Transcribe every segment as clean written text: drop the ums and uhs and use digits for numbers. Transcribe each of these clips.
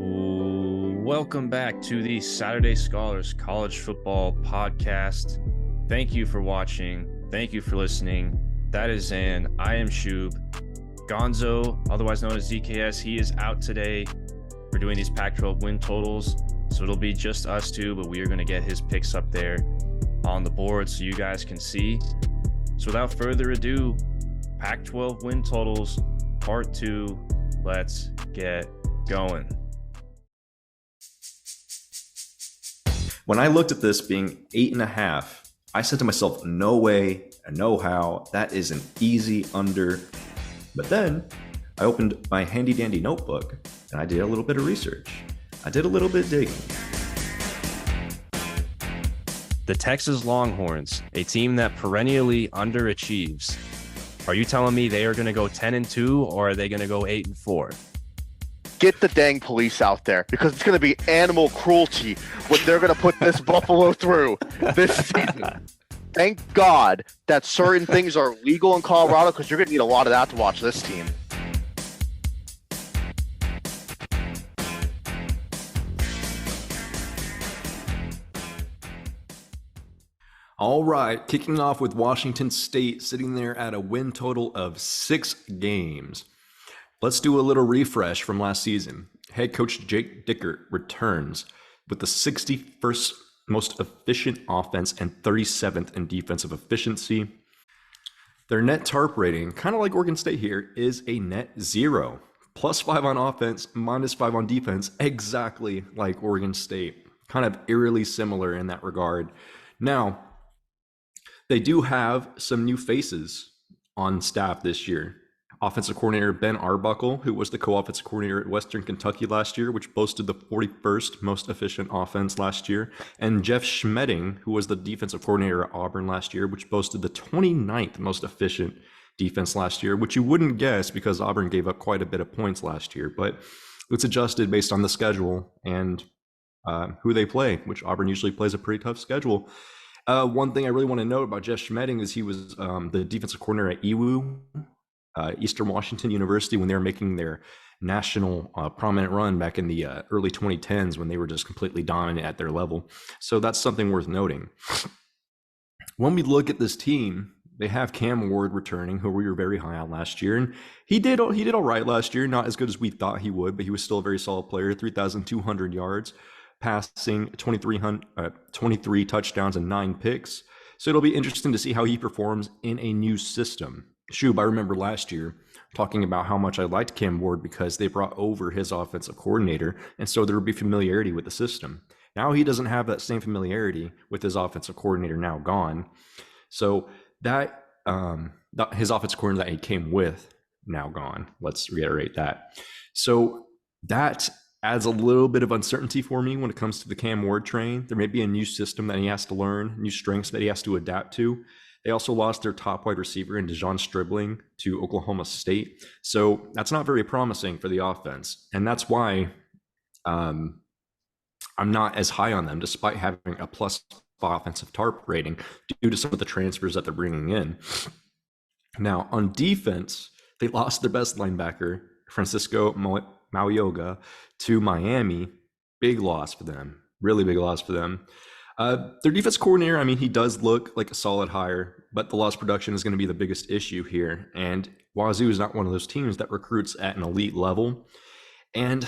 Welcome back to the Saturday Scholars College Football Podcast. Thank you for watching. Thank you for listening. That is Xan. I am Shoob. Gonzo, otherwise known as ZKS, he is out today. We're doing these Pac-12 win totals, so it'll be just us two, but we are going to get his picks up there on the board so you guys can see. So without further ado, Pac-12 win totals, part 2. Let's get going. When I looked at this being 8.5, I said to myself, no way, no how, that is an easy under. But then I opened my handy dandy notebook and I did a little bit of research. I did a little bit of digging. The Texas Longhorns, a team that perennially underachieves. Are you telling me they are going to go 10-2 or are they going to go 8-4? Get the dang police out there, because it's going to be animal cruelty what they're going to put this Buffalo through this season. Thank God that certain things are legal in Colorado, because you're going to need a lot of that to watch this team. All right, kicking off with Washington State sitting there at a win total of 6 games. Let's do a little refresh from last season. Head coach Jake Dickert returns with the 61st most efficient offense and 37th in defensive efficiency. Their net TARP rating, kind of like Oregon State here, is a net 0. +5 on offense, -5 on defense, exactly like Oregon State. Kind of eerily similar in that regard. Now, they do have some new faces on staff this year. Offensive coordinator Ben Arbuckle, who was the co-offensive coordinator at Western Kentucky last year, which boasted the 41st most efficient offense last year, and Jeff Schmedding, who was the defensive coordinator at Auburn last year, which boasted the 29th most efficient defense last year, which you wouldn't guess because Auburn gave up quite a bit of points last year, but it's adjusted based on the schedule and who they play, which Auburn usually plays a pretty tough schedule. One thing I really want to note about Jeff Schmedding is he was the defensive coordinator at EWU, Eastern Washington University, when they were making their national prominent run back in the early 2010s when they were just completely dominant at their level. So that's something worth noting. When we look at this team, they have Cam Ward returning, who we were very high on last year, and he did all right last year. Not as good as we thought he would, but he was still a very solid player. 3,200 yards, passing 23 touchdowns and 9 picks. So it'll be interesting to see how he performs in a new system. Shoob, I remember last year talking about how much I liked Cam Ward because they brought over his offensive coordinator, and so there would be familiarity with the system. Now he doesn't have that same familiarity with his offensive coordinator now gone. So that his offensive coordinator that he came with now gone. Let's reiterate that. So that adds a little bit of uncertainty for me when it comes to the Cam Ward train. There may be a new system that he has to learn, new strengths that he has to adapt to. They also lost their top wide receiver in Xan Shoob to Oklahoma State. So that's not very promising for the offense. And that's why I'm not as high on them, despite having a +5 offensive TARP rating due to some of the transfers that they're bringing in. Now, on defense, they lost their best linebacker, Francisco Mauyoga, to Miami. Big loss for them. Really big loss for them. Their defense coordinator, I mean, he does look like a solid hire, but the loss production is going to be the biggest issue here. And Wazoo is not one of those teams that recruits at an elite level. And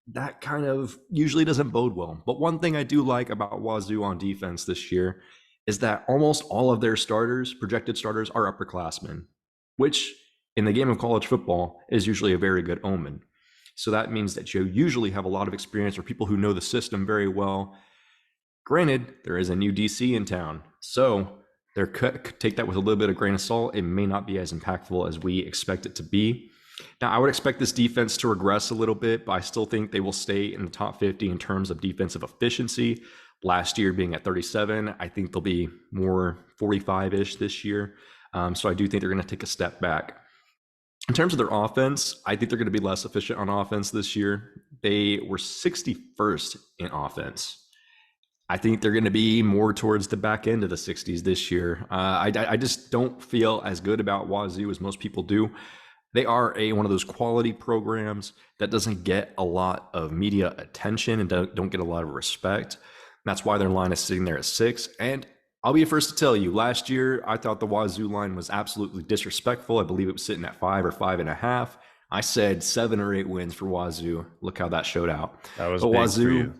that kind of usually doesn't bode well. But one thing I do like about Wazoo on defense this year is that almost all of their starters, projected starters, are upperclassmen, which in the game of college football is usually a very good omen. So that means that you usually have a lot of experience or people who know the system very well. Granted, there is a new DC in town, so take that with a little bit of grain of salt. It may not be as impactful as we expect it to be. Now, I would expect this defense to regress a little bit, but I still think they will stay in the top 50 in terms of defensive efficiency. Last year being at 37, I think they'll be more 45-ish this year. So I do think they're going to take a step back. In terms of their offense, I think they're going to be less efficient on offense this year. They were 61st in offense. I think they're going to be more towards the back end of the 60s this year. I just don't feel as good about Wazoo as most people do. They are one of those quality programs that doesn't get a lot of media attention and don't get a lot of respect. That's why their line is sitting there at 6. And I'll be the first to tell you, last year I thought the Wazoo line was absolutely disrespectful. I believe it was sitting at 5 or 5.5. I said 7 or 8 wins for Wazoo. Look how that showed out. That was But big Wazoo, for you.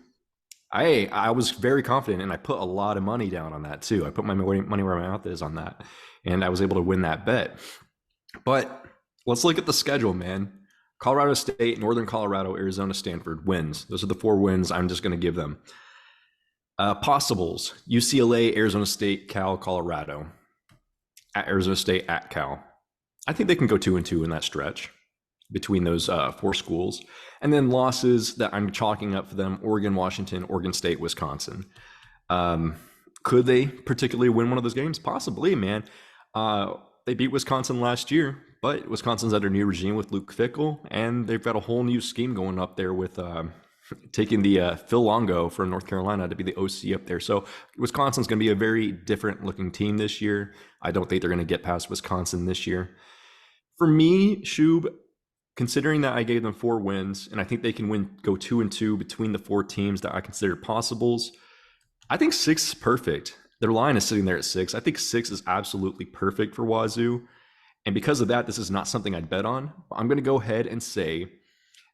I was very confident, and I put a lot of money down on that too. I put my money where my mouth is on that, and I was able to win that bet. But let's look at the schedule, man. Colorado State, Northern Colorado, Arizona, Stanford wins. Those are the 4 wins I'm just going to give them. Possibles: UCLA, Arizona State, Cal, Colorado. At Arizona State, at Cal. I think they can go 2-2 in that stretch between those 4 schools. And then losses that I'm chalking up for them: Oregon, Washington, Oregon State, Wisconsin. Could they particularly win one of those games? Possibly, man. They beat Wisconsin last year, but Wisconsin's under new regime with Luke Fickell, and they've got a whole new scheme going up there with taking the Phil Longo from North Carolina to be the OC up there. So Wisconsin's going to be a very different looking team this year. I don't think they're going to get past Wisconsin this year. For me, Shoob, considering that I gave them 4 wins, and I think they can go 2-2 between the 4 teams that I consider possibles, I think 6 is perfect. Their line is sitting there at 6. I think 6 is absolutely perfect for Wazoo. And because of that, this is not something I'd bet on. I'm going to go ahead and say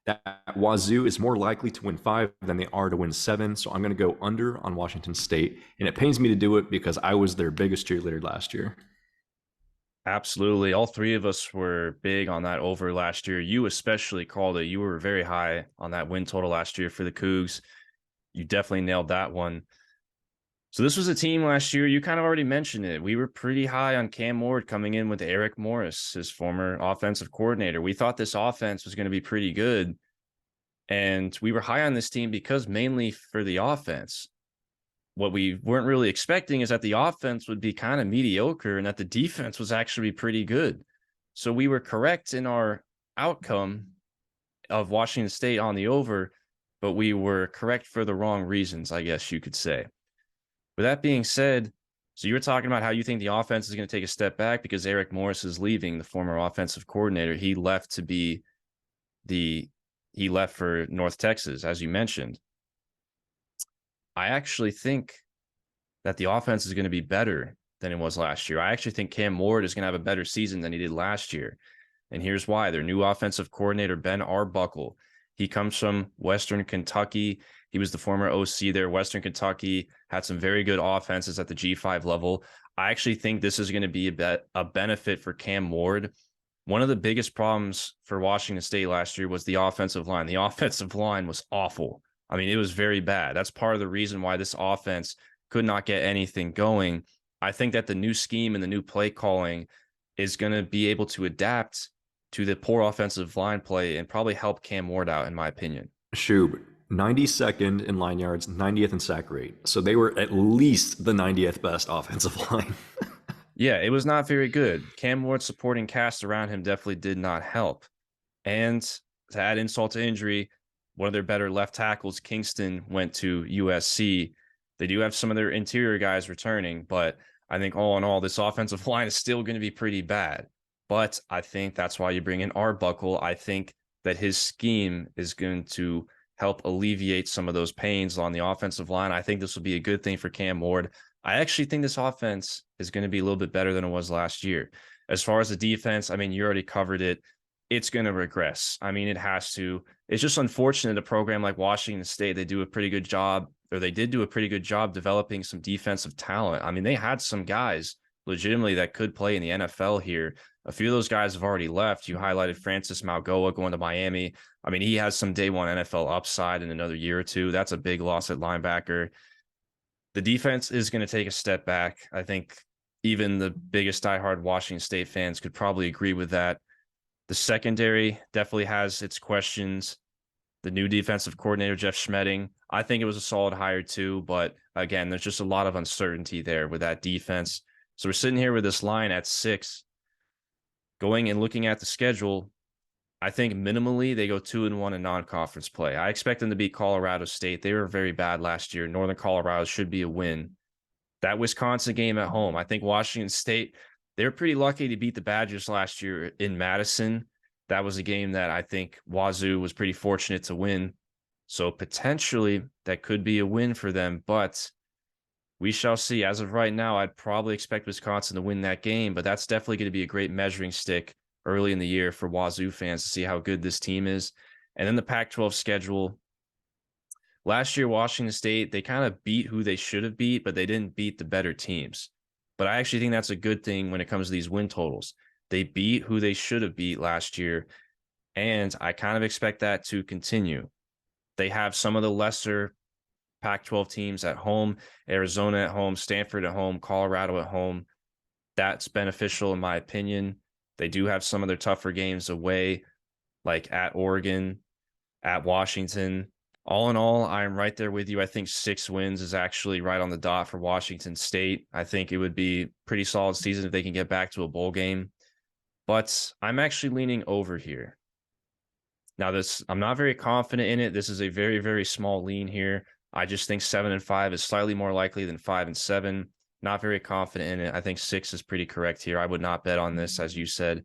that Wazoo is more likely to win 5 than they are to win 7. So I'm going to go under on Washington State. And it pains me to do it because I was their biggest cheerleader last year. Absolutely. All 3 of us were big on that over last year. You especially called it. You were very high on that win total last year for the Cougs. You definitely nailed that one. So this was a team last year. You kind of already mentioned it. We were pretty high on Cam Ward coming in with Eric Morris, his former offensive coordinator. We thought this offense was going to be pretty good. And we were high on this team because mainly for the offense. What we weren't really expecting is that the offense would be kind of mediocre and that the defense was actually pretty good. So we were correct in our outcome of Washington State on the over, but we were correct for the wrong reasons, I guess you could say. With that being said, so you were talking about how you think the offense is going to take a step back because Eric Morris is leaving, the former offensive coordinator. He left for North Texas, as you mentioned. I actually think that the offense is going to be better than it was last year. I actually think Cam Ward is going to have a better season than he did last year. And here's why. Their new offensive coordinator, Ben Arbuckle, he comes from Western Kentucky. He was the former OC there. Western Kentucky had some very good offenses at the G5 level. I actually think this is going to be a benefit for Cam Ward. One of the biggest problems for Washington State last year was the offensive line. The offensive line was awful. I mean, it was very bad. That's part of the reason why this offense could not get anything going. I think that the new scheme and the new play calling is going to be able to adapt to the poor offensive line play and probably help Cam Ward out, in my opinion. Shoob, 92nd in line yards, 90th in sack rate. So they were at least the 90th best offensive line. Yeah, it was not very good. Cam Ward's supporting cast around him definitely did not help. And to add insult to injury, one of their better left tackles, Kingston, went to USC. They do have some of their interior guys returning, but I think all in all, this offensive line is still going to be pretty bad. But I think that's why you bring in Arbuckle. I think that his scheme is going to help alleviate some of those pains on the offensive line. I think this will be a good thing for Cam Ward. I actually think this offense is going to be a little bit better than it was last year. As far as the defense, I mean, you already covered it. It's going to regress. I mean, it has to. It's just unfortunate a program like Washington State, they did do a pretty good job developing some defensive talent. I mean, they had some guys legitimately that could play in the NFL here. A few of those guys have already left. You highlighted Francis Malgoa going to Miami. I mean, he has some day one NFL upside in another year or two. That's a big loss at linebacker. The defense is going to take a step back. I think even the biggest diehard Washington State fans could probably agree with that. The secondary definitely has its questions. The new defensive coordinator, Jeff Schmedding, I think it was a solid hire too. But again, there's just a lot of uncertainty there with that defense. So we're sitting here with this line at 6. Going and looking at the schedule, I think minimally they go 2-1 in non-conference play. I expect them to beat Colorado State. They were very bad last year. Northern Colorado should be a win. That Wisconsin game at home, I think Washington State, they were pretty lucky to beat the Badgers last year in Madison. That was a game that I think Wazoo was pretty fortunate to win. So potentially that could be a win for them, but we shall see. As of right now, I'd probably expect Wisconsin to win that game, but that's definitely going to be a great measuring stick early in the year for Wazoo fans to see how good this team is. And then the Pac-12 schedule. Last year, Washington State, they kind of beat who they should have beat, but they didn't beat the better teams. But I actually think that's a good thing when it comes to these win totals. They beat who they should have beat last year, and I kind of expect that to continue. They have some of the lesser Pac-12 teams at home, Arizona at home, Stanford at home, Colorado at home. That's beneficial in my opinion. They do have some of their tougher games away, like at Oregon, at Washington. All in all, I'm right there with you. I think 6 wins is actually right on the dot for Washington State. I think it would be a pretty solid season if they can get back to a bowl game. But I'm actually leaning over here. Now, I'm not very confident in it. This is a very, very small lean here. I just think 7-5 is slightly more likely than 5-7. Not very confident in it. I think 6 is pretty correct here. I would not bet on this, as you said.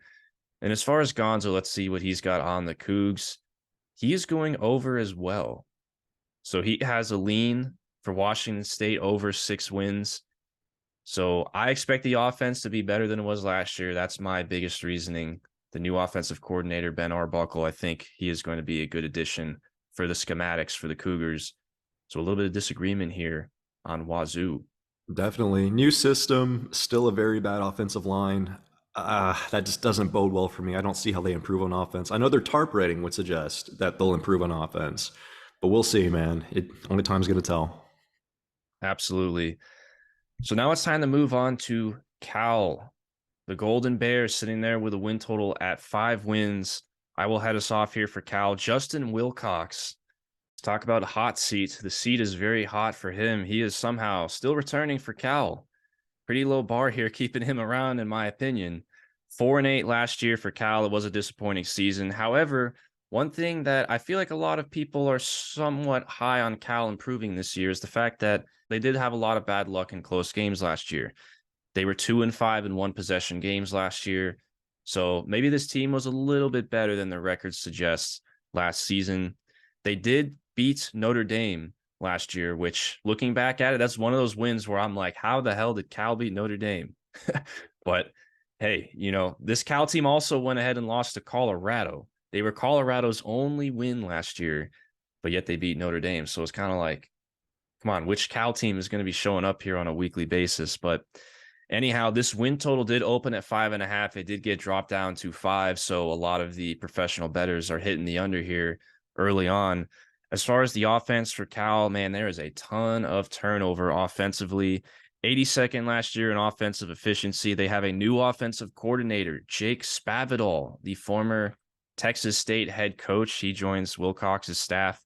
And as far as Gonzo, let's see what he's got on the Cougs. He is going over as well. So he has a lean for Washington State over 6 wins. So I expect the offense to be better than it was last year. That's my biggest reasoning. The new offensive coordinator, Ben Arbuckle, I think he is going to be a good addition for the schematics for the Cougars. So a little bit of disagreement here on Wazoo. Definitely. New system, still a very bad offensive line. That just doesn't bode well for me. I don't see how they improve on offense. I know their TARP rating would suggest that they'll improve on offense, but we'll see, man. Only time's going to tell. Absolutely. So now it's time to move on to Cal. The Golden Bears sitting there with a win total at 5 wins. I will head us off here for Cal. Justin Wilcox. Let's talk about a hot seat. The seat is very hot for him. He is somehow still returning for Cal. Pretty low bar here, keeping him around, in my opinion. 4-8 last year for Cal. It was a disappointing season. However, one thing that I feel like a lot of people are somewhat high on Cal improving this year is the fact that they did have a lot of bad luck in close games last year. They were 2-5 in 1-possession games last year. So maybe this team was a little bit better than their record suggests last season. They did beat Notre Dame last year, which, looking back at it, that's one of those wins where I'm like, how the hell did Cal beat Notre Dame? But hey, this Cal team also went ahead and lost to Colorado. They were Colorado's only win last year, but yet they beat Notre Dame. So it's kind of like, come on, which Cal team is going to be showing up here on a weekly basis? But anyhow, this win total did open at 5.5. It did get dropped down to 5. So a lot of the professional bettors are hitting the under here early on. As far as the offense for Cal, man, there is a ton of turnover offensively. 82nd last year in offensive efficiency. They have a new offensive coordinator, Jake Spavital, the former Texas State head coach. He joins Wilcox's staff.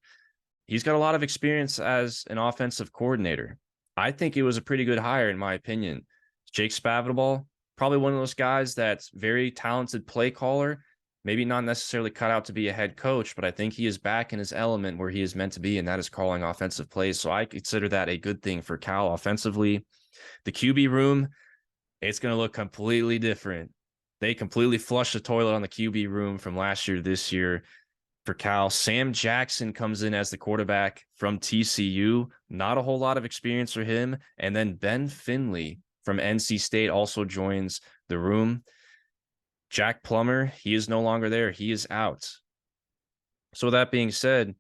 He's got a lot of experience as an offensive coordinator. I think it was a pretty good hire, in my opinion. Jake Spavital, probably one of those guys that's very talented play caller, maybe not necessarily cut out to be a head coach, but I think he is back in his element where he is meant to be, and that is calling offensive plays. So I consider that a good thing for Cal offensively. The QB room, it's going to look completely different. They completely flushed the toilet on the QB room from last year to this year. For Cal, Sam Jackson comes in as the quarterback from TCU. Not a whole lot of experience for him. And then Ben Finley from NC State also joins the room. Jack Plummer, he is no longer there. He is out. So with that being said,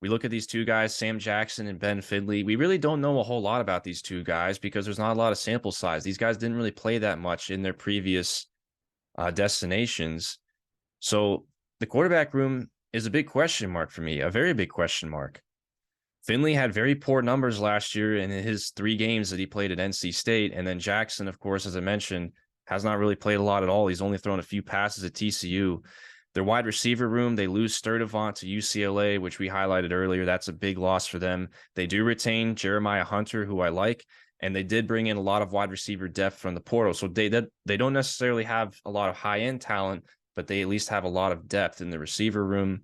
we look at these two guys, Sam Jackson and Ben Finley. We really don't know a whole lot about these two guys because there's not a lot of sample size. These guys didn't really play that much in their previous destinations. So the quarterback room is a big question mark for me, a very big question mark. Finley had very poor numbers last year in his 3 games that he played at NC State. And then Jackson, of course, as I mentioned, has not really played a lot at all. He's only thrown a few passes at TCU. Their wide receiver room, they lose Sturdivant to UCLA, which we highlighted earlier. That's a big loss for them. They do retain Jeremiah Hunter, who I like, and they did bring in a lot of wide receiver depth from the portal. So they don't necessarily have a lot of high-end talent, but they at least have a lot of depth in the receiver room.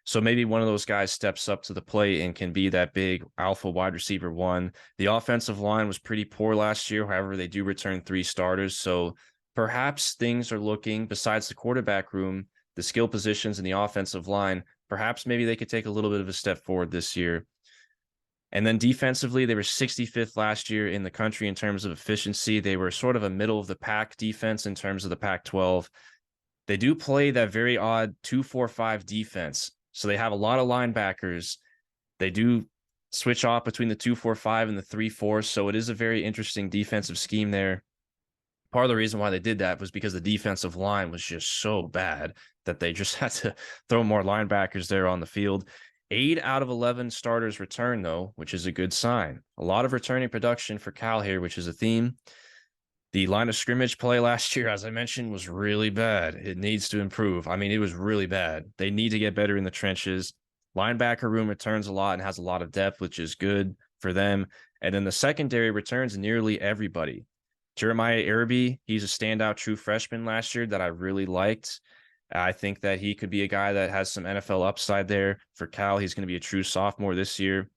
So maybe one of those guys steps up to the plate and can be that big alpha wide receiver 1. The offensive line was pretty poor last year. However, they do return 3 starters. So perhaps things are looking, besides the quarterback room, the skill positions and the offensive line, perhaps maybe they could take a little bit of a step forward this year. And then defensively, they were 65th last year in the country in terms of efficiency. They were sort of a middle of the pack defense in terms of the Pac-12. They do play that very odd 2-4-5 defense. So they have a lot of linebackers. They do switch off between the 2-4-5 and the 3-4. So it is a very interesting defensive scheme there. Part of the reason why they did that was because the defensive line was just so bad that they just had to throw more linebackers there on the field. 8 out of 11 starters return, though, which is a good sign. A lot of returning production for Cal here, which is a theme. The line of scrimmage play last year, as I mentioned, was really bad. It needs to improve. I mean, it was really bad. They need to get better in the trenches. Linebacker room returns a lot and has a lot of depth, which is good for them. And then the secondary returns nearly everybody. Jeremiah Irby, he's a standout true freshman last year that I really liked. I think that he could be a guy that has some NFL upside there. For Cal, he's going to be a true sophomore this year.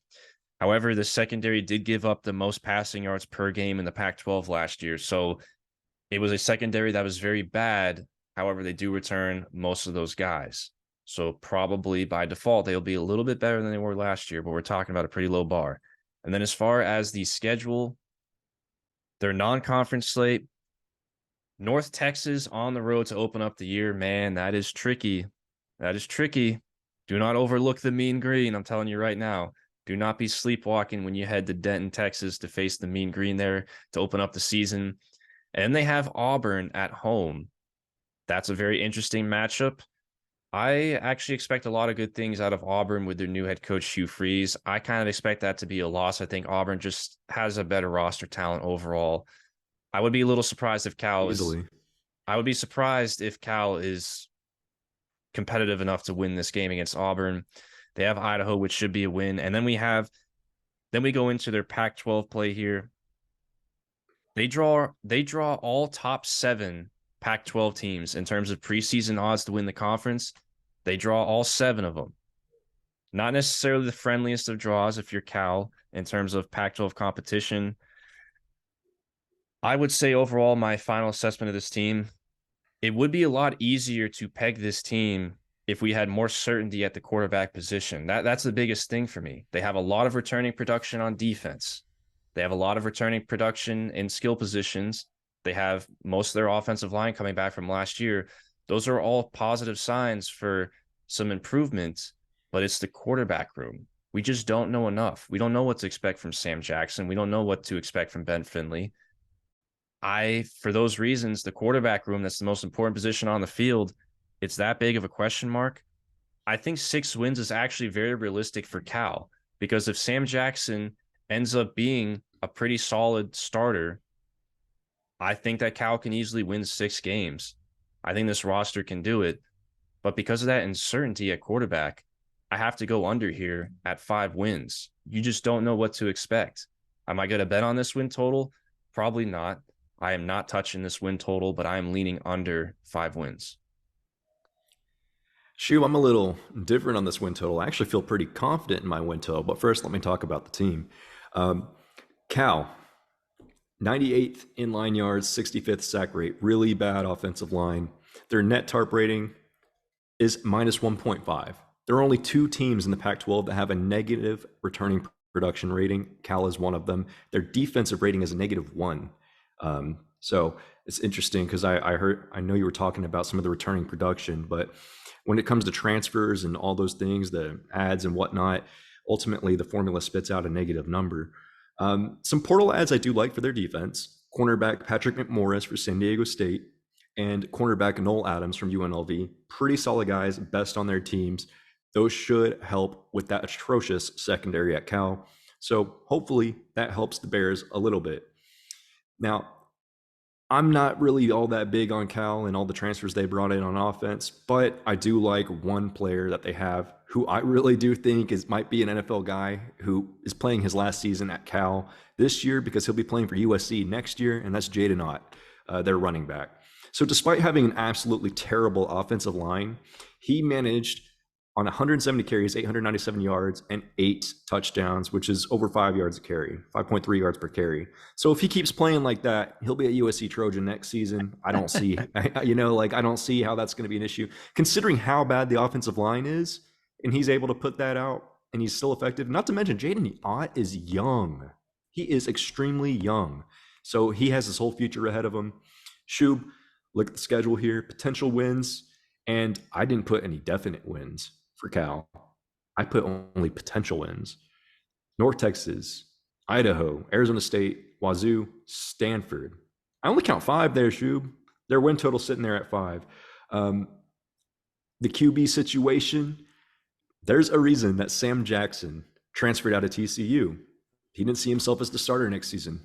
However, the secondary did give up the most passing yards per game in the Pac-12 last year. So it was a secondary that was very bad. However, they do return most of those guys. So probably by default, they'll be a little bit better than they were last year, but we're talking about a pretty low bar. And then as far as the schedule, their non-conference slate, North Texas on the road to open up the year. Man, that is tricky. That is tricky. Do not overlook the Mean Green. I'm telling you right now. Do not be sleepwalking when you head to Denton, Texas to face the Mean Green there to open up the season. And they have Auburn at home. That's a very interesting matchup. I actually expect a lot of good things out of Auburn with their new head coach, Hugh Freeze. I kind of expect that to be a loss. I think Auburn just has a better roster talent overall. I would be a little surprised if Cal Easily. I would be surprised if Cal is competitive enough to win this game against Auburn. They have Idaho, which should be a win. And then we go into their Pac-12 play here. They draw all top 7 Pac-12 teams in terms of preseason odds to win the conference. They draw all 7 of them. Not necessarily the friendliest of draws if you're Cal in terms of Pac-12 competition. I would say overall, my final assessment of this team, it would be a lot easier to peg this team if we had more certainty at the quarterback position. That's the biggest thing for me. They have a lot of returning production on defense. They have a lot of returning production in skill positions. They have most of their offensive line coming back from last year. Those are all positive signs for some improvement, but it's the quarterback room. We just don't know enough. We don't know what to expect from Sam Jackson. We don't know what to expect from Ben Finley. For those reasons, the quarterback room, that's the most important position on the field, it's that big of a question mark. I think 6 wins is actually very realistic for Cal, because if Sam Jackson ends up being a pretty solid starter, I think that Cal can easily win 6 games. I think this roster can do it. But because of that uncertainty at quarterback, I have to go under here at 5 wins. You just don't know what to expect. Am I going to bet on this win total? Probably not. I am not touching this win total, but I am leaning under 5 wins. Shoob, I'm a little different on this win total. I actually feel pretty confident in my win total, but first let me talk about the team. Cal, 98th in line yards, 65th sack rate, really bad offensive line. Their net tarp rating is minus 1.5. There are only 2 teams in the Pac-12 that have a negative returning production rating. Cal is one of them. Their defensive rating is a -1. So it's interesting because I know you were talking about some of the returning production, but when it comes to transfers and all those things, the ads and whatnot, ultimately the formula spits out a negative number. Some portal ads I do like for their defense: cornerback Patrick McMorris for San Diego State and cornerback Noel Adams from UNLV. Pretty solid guys, best on their teams. Those should help with that atrocious secondary at Cal. So hopefully that helps the Bears a little bit. Now, I'm not really all that big on Cal and all the transfers they brought in on offense, but I do like one player that they have who I really do think might be an NFL guy who is playing his last season at Cal this year, because he'll be playing for USC next year, and that's Jaden Ott, their running back. So despite having an absolutely terrible offensive line, he managed on 170 carries, 897 yards, and 8 touchdowns, which is over 5 yards a carry, 5.3 yards per carry. So if he keeps playing like that, he'll be a USC Trojan next season. I don't see, I don't see how that's going to be an issue, considering how bad the offensive line is, and he's able to put that out, and he's still effective. Not to mention, Jaden Ott is young. He is extremely young. So he has his whole future ahead of him. Shoob, look at the schedule here, potential wins, and I didn't put any definite wins for Cal. I put only potential wins. North Texas, Idaho, Arizona State, Wazoo, Stanford. I only count 5 there, Shoob. Their win total sitting there at 5. The QB situation, there's a reason that Sam Jackson transferred out of TCU. He didn't see himself as the starter next season.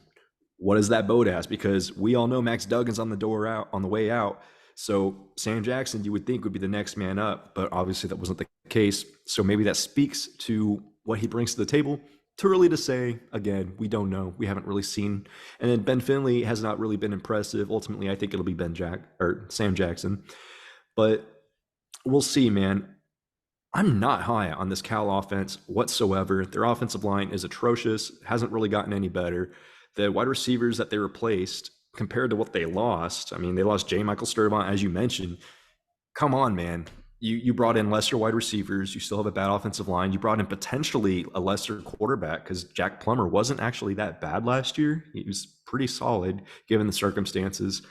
What does that bode as? Because we all know Max Duggan's on the way out. So Sam Jackson, you would think, would be the next man up, but obviously that wasn't the case. So maybe that speaks to what he brings to the table. Too early to say. Again, we don't know. We haven't really seen. And then Ben Finley has not really been impressive. Ultimately, I think it'll be Sam Jackson. But we'll see, man. I'm not high on this Cal offense whatsoever. Their offensive line is atrocious, hasn't really gotten any better. The wide receivers that they replaced compared to what they lost, I mean, they lost J. Michael Sturtevant, as you mentioned. Come on, man. You brought in lesser wide receivers. You still have a bad offensive line. You brought in potentially a lesser quarterback because Jack Plummer wasn't actually that bad last year. He was pretty solid given the circumstances.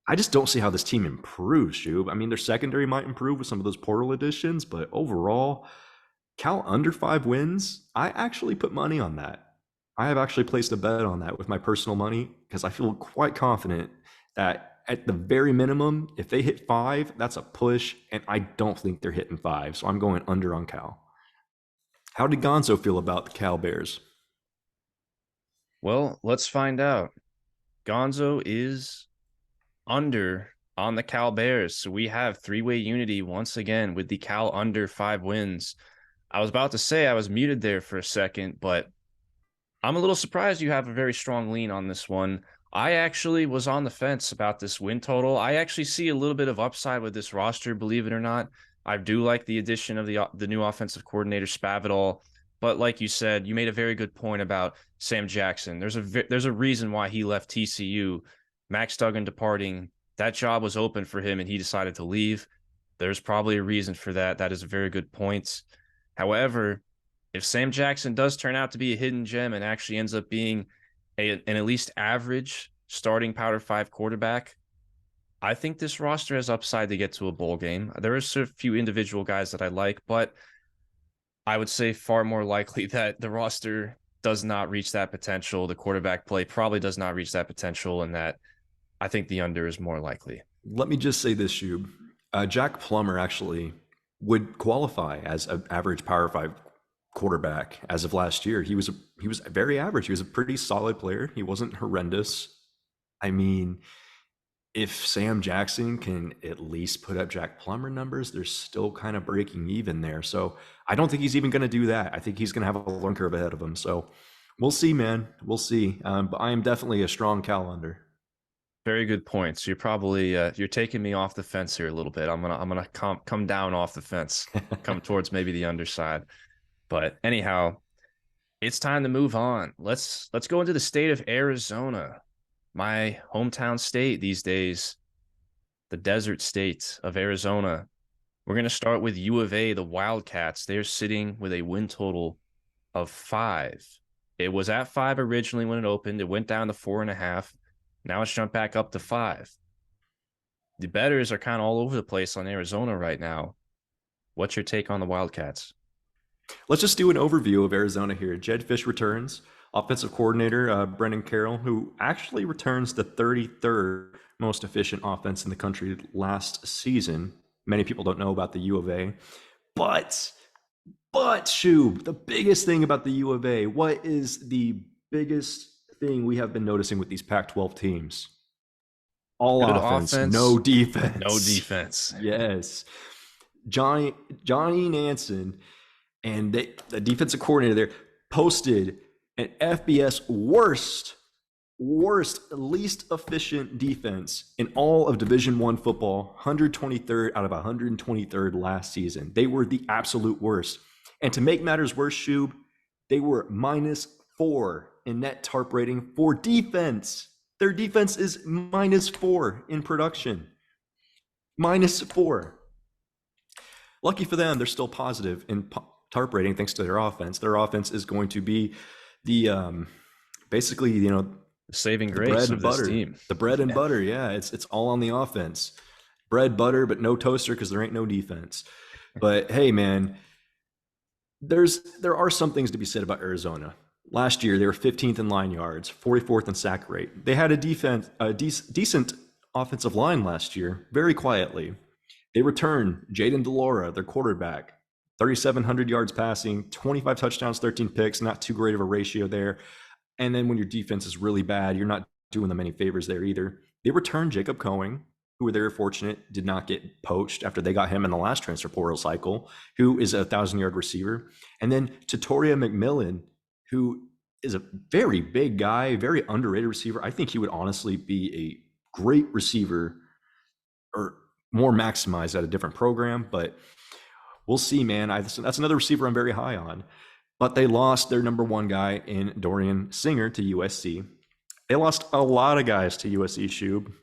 I just don't see how this team improves, Shoob. I mean, their secondary might improve with some of those portal additions, but overall, Cal under 5 wins, I actually put money on that. I have actually placed a bet on that with my personal money because I feel quite confident that at the very minimum, if they hit 5, that's a push, and I don't think they're hitting 5, so I'm going under on Cal. How did Gonzo feel about the Cal Bears? Well, let's find out. Gonzo is under on the Cal Bears. So we have 3-way unity once again with the Cal under 5 wins. I was about to say I was muted there for a second, but I'm a little surprised you have a very strong lean on this one. I actually was on the fence about this win total. I actually see a little bit of upside with this roster, believe it or not. I do like the addition of the new offensive coordinator, Spavital. But like you said, you made a very good point about Sam Jackson. There's a reason why he left TCU. Max Duggan departing, that job was open for him and he decided to leave. There's probably a reason for that. That is a very good point. However, if Sam Jackson does turn out to be a hidden gem and actually ends up being an at least average starting Power 5 quarterback, I think this roster has upside to get to a bowl game. There are a few individual guys that I like, but I would say far more likely that the roster does not reach that potential. The quarterback play probably does not reach that potential, and that I think the under is more likely. Let me just say this, Shoob. Jack Plummer actually would qualify as an average Power 5 quarterback as of last year. He was very average. He was a pretty solid player. He wasn't horrendous. I mean, if Sam Jackson can at least put up Jack Plummer numbers, they're still kind of breaking even there. So I don't think he's even going to do that. I think he's going to have a learning curve ahead of him. So we'll see, man. We'll see. But I am definitely a strong Cal under. Very good points. You're probably you're taking me off the fence here a little bit. I'm gonna come down off the fence, come towards maybe the underside. But anyhow, it's time to move on. Let's go into the state of Arizona, my hometown state these days, the desert state of Arizona. We're going to start with U of A, the Wildcats. They're sitting with a win total of 5. It was at 5 originally when it opened. It went down to 4.5. Now it's jumped back up to 5. The bettors are kind of all over the place on Arizona right now. What's your take on the Wildcats? Let's just do an overview of Arizona here. Jed Fish returns, offensive coordinator Brendan Carroll, who actually returns the 33rd most efficient offense in the country last season. Many people don't know about the U of A. But Shoob, the biggest thing about the U of A, what is the biggest thing we have been noticing with these Pac-12 teams? All offense, no defense. No defense. Yes. Johnny Nansen and the defensive coordinator there posted an FBS worst least efficient defense in all of Division One football, 123rd out of 123rd last season. They were the absolute worst. And to make matters worse, Shoob, they were -4 in net tarp rating for defense. Their defense is -4 in production. -4. Lucky for them, they're still positive in tarp rating thanks to their offense. Their offense is going to be the basically, saving the grace bread of and this butter. team. The bread and butter, yeah. It's all on the offense. Bread, butter, but no toaster because there ain't no defense. But hey, man, there are some things to be said about Arizona. Last year, they were 15th in line yards, 44th in sack rate. They had a decent offensive line last year, very quietly. They returned Jaden DeLaura, their quarterback, 3,700 yards passing, 25 touchdowns, 13 picks, not too great of a ratio there. And then when your defense is really bad, you're not doing them any favors there either. They returned Jacob Cohen, who were very fortunate, did not get poached after they got him in the last transfer portal cycle, who is a 1,000-yard receiver. And then Tutoria McMillan, who is a very big guy, very underrated receiver. I think he would honestly be a great receiver or more maximized at a different program, but we'll see, man. That's another receiver I'm very high on. But they lost their number one guy in Dorian Singer to USC. They lost a lot of guys to USC, Shoob.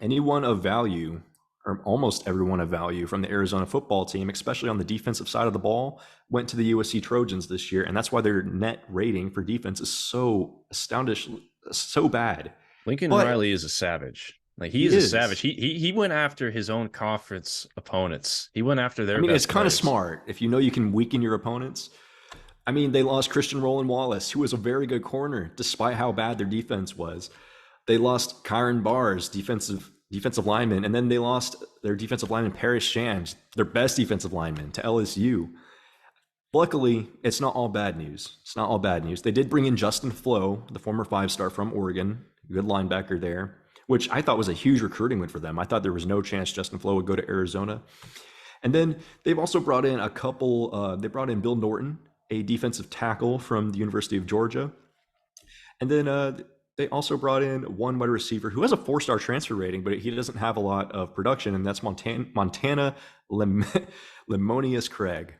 Anyone of value, or almost everyone of value from the Arizona football team, especially on the defensive side of the ball, went to the USC Trojans this year. And that's why their net rating for defense is so astounding, so bad. Lincoln Riley is a savage. Like he is a savage. He went after his own conference opponents. He went after their. It's kind of smart if you know you can weaken your opponents. They lost Christian Roland Wallace, who was a very good corner, despite how bad their defense was. They lost Kyron Barrs, defensive lineman, and then they lost their defensive lineman Paris Shams, their best defensive lineman, to LSU. Luckily, it's not all bad news. They did bring in Justin Flo, the former 5-star from Oregon, good linebacker there, which I thought was a huge recruiting win for them. I thought there was no chance Justin Flo would go to Arizona. And then they've also brought in a couple. They brought in Bill Norton, a defensive tackle from the University of Georgia. And then they also brought in one wide receiver who has a 4-star transfer rating, but he doesn't have a lot of production, and that's Montana Lemonius Craig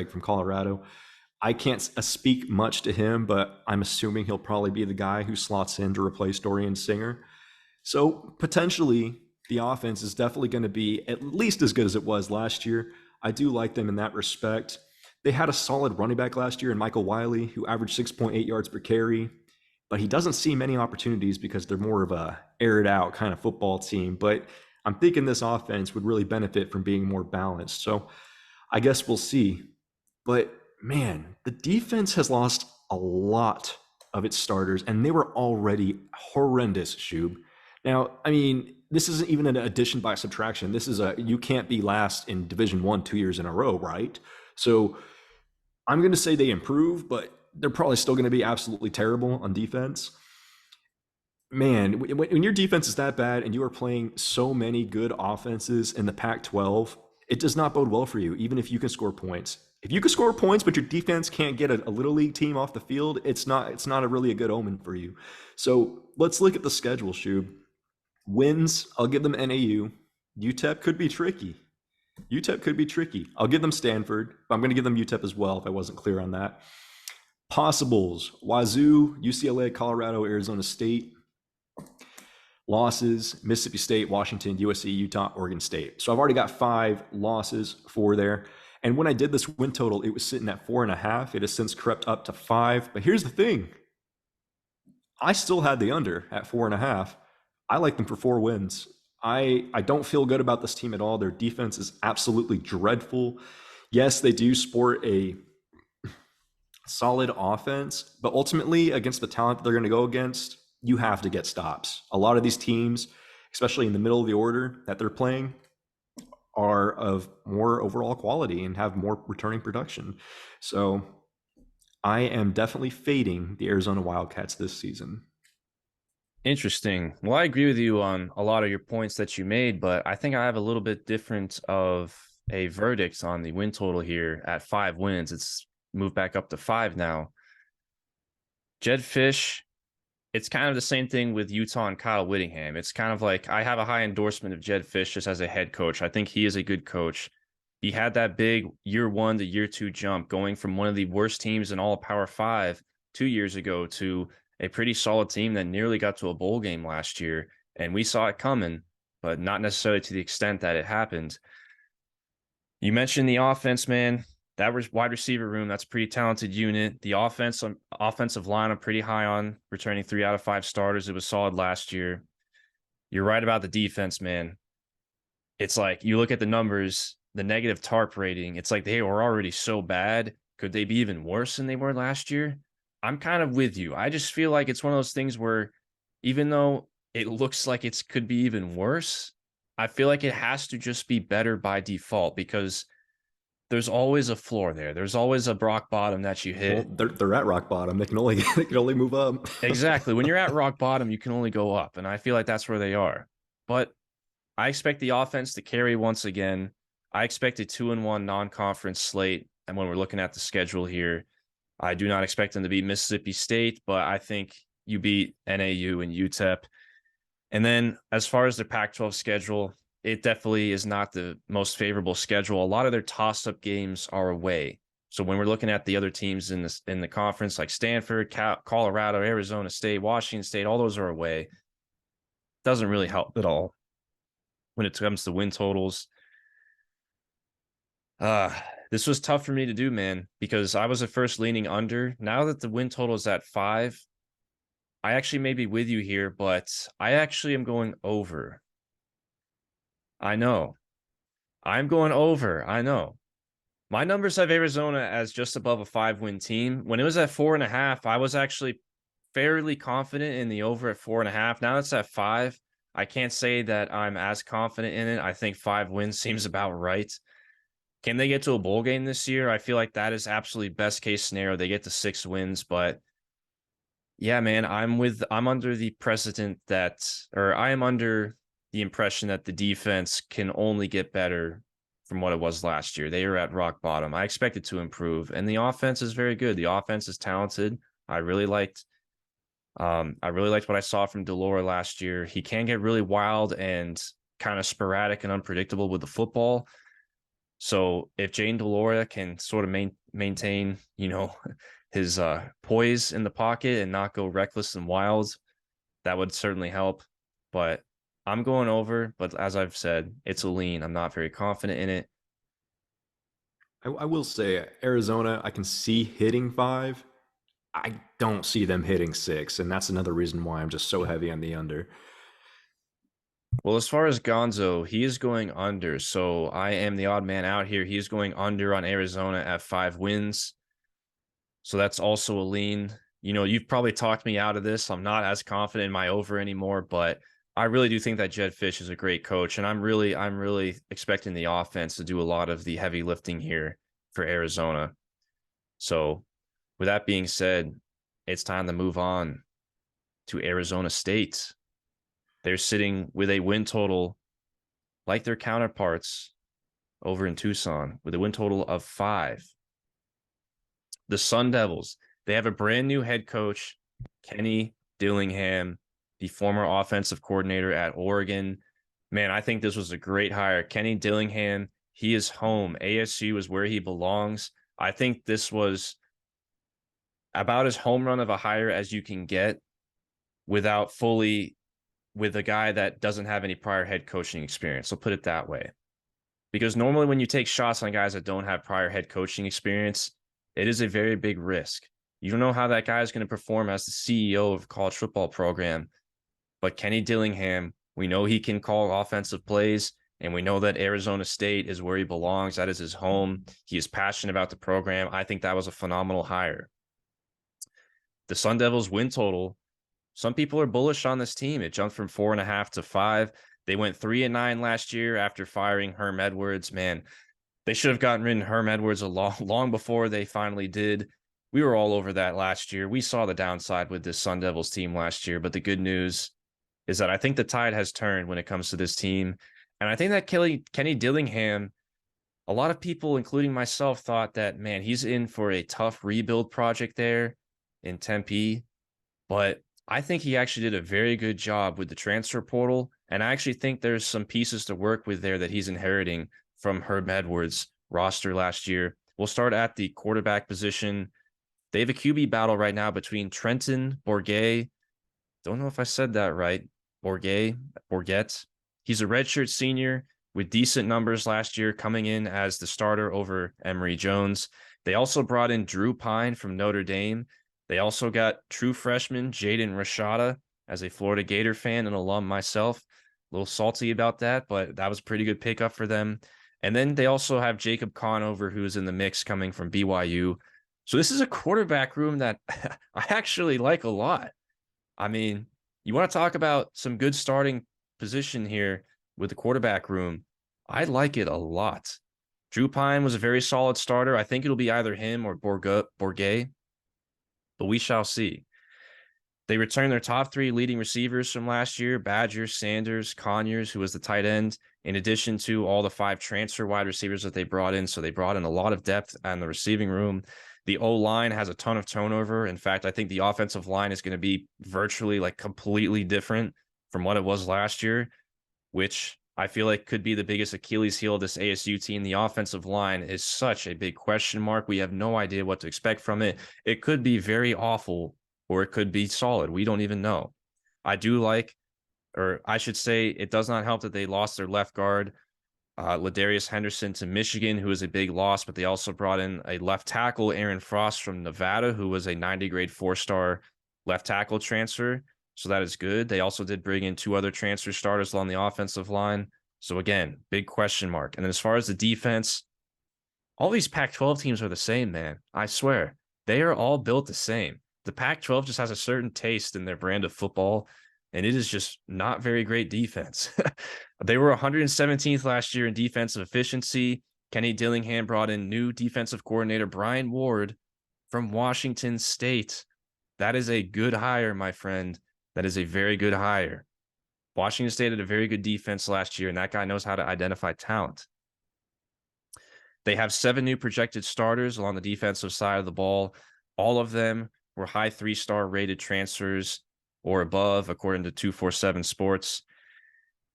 from Colorado. I can't speak much to him, but I'm assuming he'll probably be the guy who slots in to replace Dorian Singer. So potentially the offense is definitely going to be at least as good as it was last year. I do like them in that respect. They had a solid running back last year in Michael Wiley, who averaged 6.8 yards per carry, but he doesn't see many opportunities because they're more of a aired out kind of football team. But I'm thinking this offense would really benefit from being more balanced. So I guess we'll see. But man, the defense has lost a lot of its starters, and they were already horrendous, Shoob. Now, this isn't even an addition by subtraction. This is you can't be last in Division I 2 years in a row, right? So I'm going to say they improve, but they're probably still going to be absolutely terrible on defense. Man, when your defense is that bad and you are playing so many good offenses in the Pac-12, it does not bode well for you, even if you can score points. If you can score points, but your defense can't get a little league team off the field, it's not really a good omen for you. So let's look at the schedule, Shoob. Wins, I'll give them NAU. UTEP could be tricky. I'll give them Stanford, but I'm going to give them UTEP as well if I wasn't clear on that. Possibles, Wazoo, UCLA, Colorado, Arizona State. Losses, Mississippi State, Washington, USC, Utah, Oregon State. So I've already got 5 losses for there. And when I did this win total, it was sitting at 4.5. It has since crept up to 5. But here's the thing. I still had the under at 4.5. I like them for 4 wins. I don't feel good about this team at all. Their defense is absolutely dreadful. Yes, they do sport a solid offense, but ultimately against the talent that they're going to go against, you have to get stops. A lot of these teams, especially in the middle of the order that they're playing, are of more overall quality and have more returning production. So I am definitely fading the Arizona Wildcats this season. Interesting. Well, I agree with you on a lot of your points that you made, but I think I have a little bit different of a verdict on the win total here at 5 wins. It's moved back up to 5 now. Jed Fish it's kind of the same thing with Utah and Kyle Whittingham. It's kind of like I have a high endorsement of Jed Fish just as a head coach. I think he is a good coach. He had that big year 1 to year 2 jump going from one of the worst teams in all of Power 5 2 years ago to a pretty solid team that nearly got to a bowl game last year. And we saw it coming, but not necessarily to the extent that it happened. You mentioned the offense, man. That was wide receiver room. That's a pretty talented unit. The offensive line, I'm pretty high on, returning 3 out of 5 starters. It was solid last year. You're right about the defense, man. It's like you look at the numbers, the negative TARP rating. It's like they were already so bad. Could they be even worse than they were last year? I'm kind of with you. I just feel like it's one of those things where even though it looks like it could be even worse, I feel like it has to just be better by default because there's always a floor there. There's always a rock bottom that you hit. Well, they're at rock bottom. They can only move up. Exactly. When you're at rock bottom, you can only go up. And I feel like that's where they are. But I expect the offense to carry once again. I expect a 2-1 non-conference slate. And when we're looking at the schedule here, I do not expect them to beat Mississippi State, but I think you beat NAU and UTEP. And then as far as the Pac-12 schedule, it definitely is not the most favorable schedule. A lot of their toss-up games are away. So when we're looking at the other teams in the conference, like Stanford, Colorado, Arizona State, Washington State, all those are away. Doesn't really help at all when it comes to win totals. This was tough for me to do, man, because I was at first leaning under. Now that the win total is at 5, I actually may be with you here, but I actually am going over. I know. I'm going over. I know. My numbers have Arizona as just above a 5-win team. When it was at 4.5, I was actually fairly confident in the over at 4.5. Now it's at 5. I can't say that I'm as confident in it. I think 5 wins seems about right. Can they get to a bowl game this year? I feel like that is absolutely best case scenario. They get to 6 wins, but yeah, man, I'm under the precedent that, or I am under the impression that the defense can only get better from what it was last year. They are at rock bottom. I expect it to improve, and the offense is very good. The offense is talented. I really liked what I saw from Delora last year. He can get really wild and kind of sporadic and unpredictable with the football. So if Jane Delora can sort of maintain, his poise in the pocket and not go reckless and wild, that would certainly help. But I'm going over, but as I've said, it's a lean. I'm not very confident in it. I will say Arizona, I can see hitting 5. I don't see them hitting 6, and that's another reason why I'm just so heavy on the under. Well, as far as Gonzo, he is going under. So I am the odd man out here. He is going under on Arizona at 5 wins. So that's also a lean. You've probably talked me out of this. I'm not as confident in my over anymore, but I really do think that Jed Fish is a great coach. And I'm really expecting the offense to do a lot of the heavy lifting here for Arizona. So with that being said, it's time to move on to Arizona State. They're sitting with a win total like their counterparts over in Tucson with a win total of 5. The Sun Devils, they have a brand new head coach, Kenny Dillingham, the former offensive coordinator at Oregon. Man, I think this was a great hire. Kenny Dillingham, he is home. ASU is where he belongs. I think this was about as home run of a hire as you can get with a guy that doesn't have any prior head coaching experience. So put it that way. Because normally when you take shots on guys that don't have prior head coaching experience, it is a very big risk. You don't know how that guy is going to perform as the CEO of a college football program. But Kenny Dillingham, we know he can call offensive plays, and we know that Arizona State is where he belongs. That is his home. He is passionate about the program. I think that was a phenomenal hire. The Sun Devils win total, some people are bullish on this team. It jumped from 4.5 to 5. They went 3-9 last year after firing Herm Edwards. Man, they should have gotten rid of Herm Edwards long before they finally did. We were all over that last year. We saw the downside with this Sun Devils team last year, but the good news is that I think the tide has turned when it comes to this team. And I think that Kenny Dillingham, a lot of people, including myself, thought that, man, he's in for a tough rebuild project there in Tempe. But I think he actually did a very good job with the transfer portal. And I actually think there's some pieces to work with there that he's inheriting from Herb Edwards' roster last year. We'll start at the quarterback position. They have a QB battle right now between Trenton Bourget. Don't know if I said that right. Bourget. He's a redshirt senior with decent numbers last year, coming in as the starter over Emory Jones. They also brought in Drew Pine from Notre Dame. They also got true freshman Jaden Rashada. As a Florida Gator fan and alum myself, a little salty about that, but that was a pretty good pickup for them. And then they also have Jacob Conover, who's in the mix coming from BYU. So this is a quarterback room that I actually like a lot. I mean, you want to talk about some good starting position here with the quarterback room. I like it a lot. Drew Pine was a very solid starter. I think it'll be either him or Bourget, but we shall see. They returned their top 3 leading receivers from last year, Badger, Sanders, Conyers, who was the tight end, in addition to all the 5 transfer wide receivers that they brought in. So they brought in a lot of depth on the receiving room. The O-line has a ton of turnover. In fact, I think the offensive line is going to be virtually like completely different from what it was last year, which I feel like could be the biggest Achilles heel of this ASU team. The offensive line is such a big question mark. We have no idea what to expect from it. It could be very awful or it could be solid. We don't even know. I do like, or I should say, it does not help that they lost their left guard, Ladarius Henderson, to Michigan, who is a big loss, but they also brought in a left tackle, Aaron Frost from Nevada, who was a 90-grade 4-star left tackle transfer. So that is good. They also did bring in 2 other transfer starters along the offensive line. So again, big question mark. And then as far as the defense, all these Pac-12 teams are the same, man. I swear. They are all built the same. The Pac-12 just has a certain taste in their brand of football, and it is just not very great defense. They were 117th last year in defensive efficiency. Kenny Dillingham brought in new defensive coordinator Brian Ward from Washington State. That is a good hire, my friend. That is a very good hire. Washington State had a very good defense last year, and that guy knows how to identify talent. They have 7 new projected starters along the defensive side of the ball. All of them were high 3-star rated transfers or above, according to 247 Sports.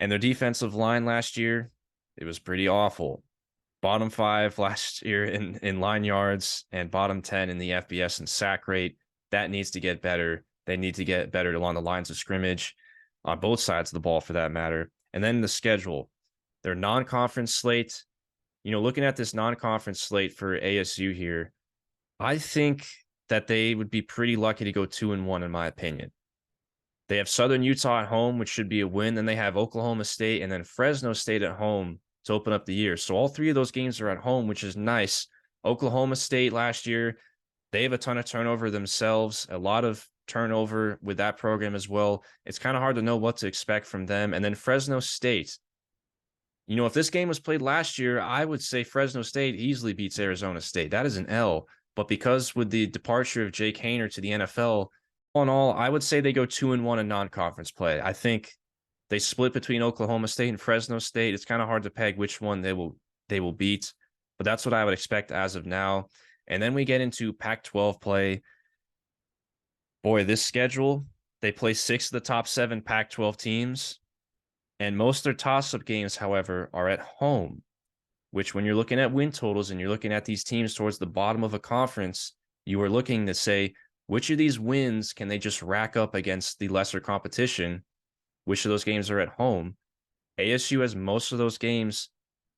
And their defensive line last year, it was pretty awful. Bottom 5 last year in line yards and bottom 10 in the FBS and sack rate. That needs to get better. They need to get better along the lines of scrimmage on both sides of the ball for that matter. And then the schedule, their non-conference slate. You know, looking at this non-conference slate for ASU here, I think that they would be pretty lucky to go 2-1 in my opinion. They have Southern Utah at home, which should be a win. Then they have Oklahoma State and then Fresno State at home to open up the year. So all 3 of those games are at home, which is nice. Oklahoma State last year, they have a ton of turnover themselves, a lot of turnover with that program as well. It's kind of hard to know what to expect from them. And then Fresno State, you know, if this game was played last year, I would say Fresno State easily beats Arizona State. That is an L. But because with the departure of Jake Haener to the NFL, all in all, I would say they go 2-1 in non-conference play. I think they split between Oklahoma State and Fresno State. It's kind of hard to peg which one they will beat, but that's what I would expect as of now. And then we get into Pac-12 play. Boy, this schedule, they play 6 of the top 7 Pac-12 teams, and most of their toss-up games, however, are at home, which when you're looking at win totals and you're looking at these teams towards the bottom of a conference, you are looking to say, which of these wins can they just rack up against the lesser competition? Which of those games are at home? ASU has most of those games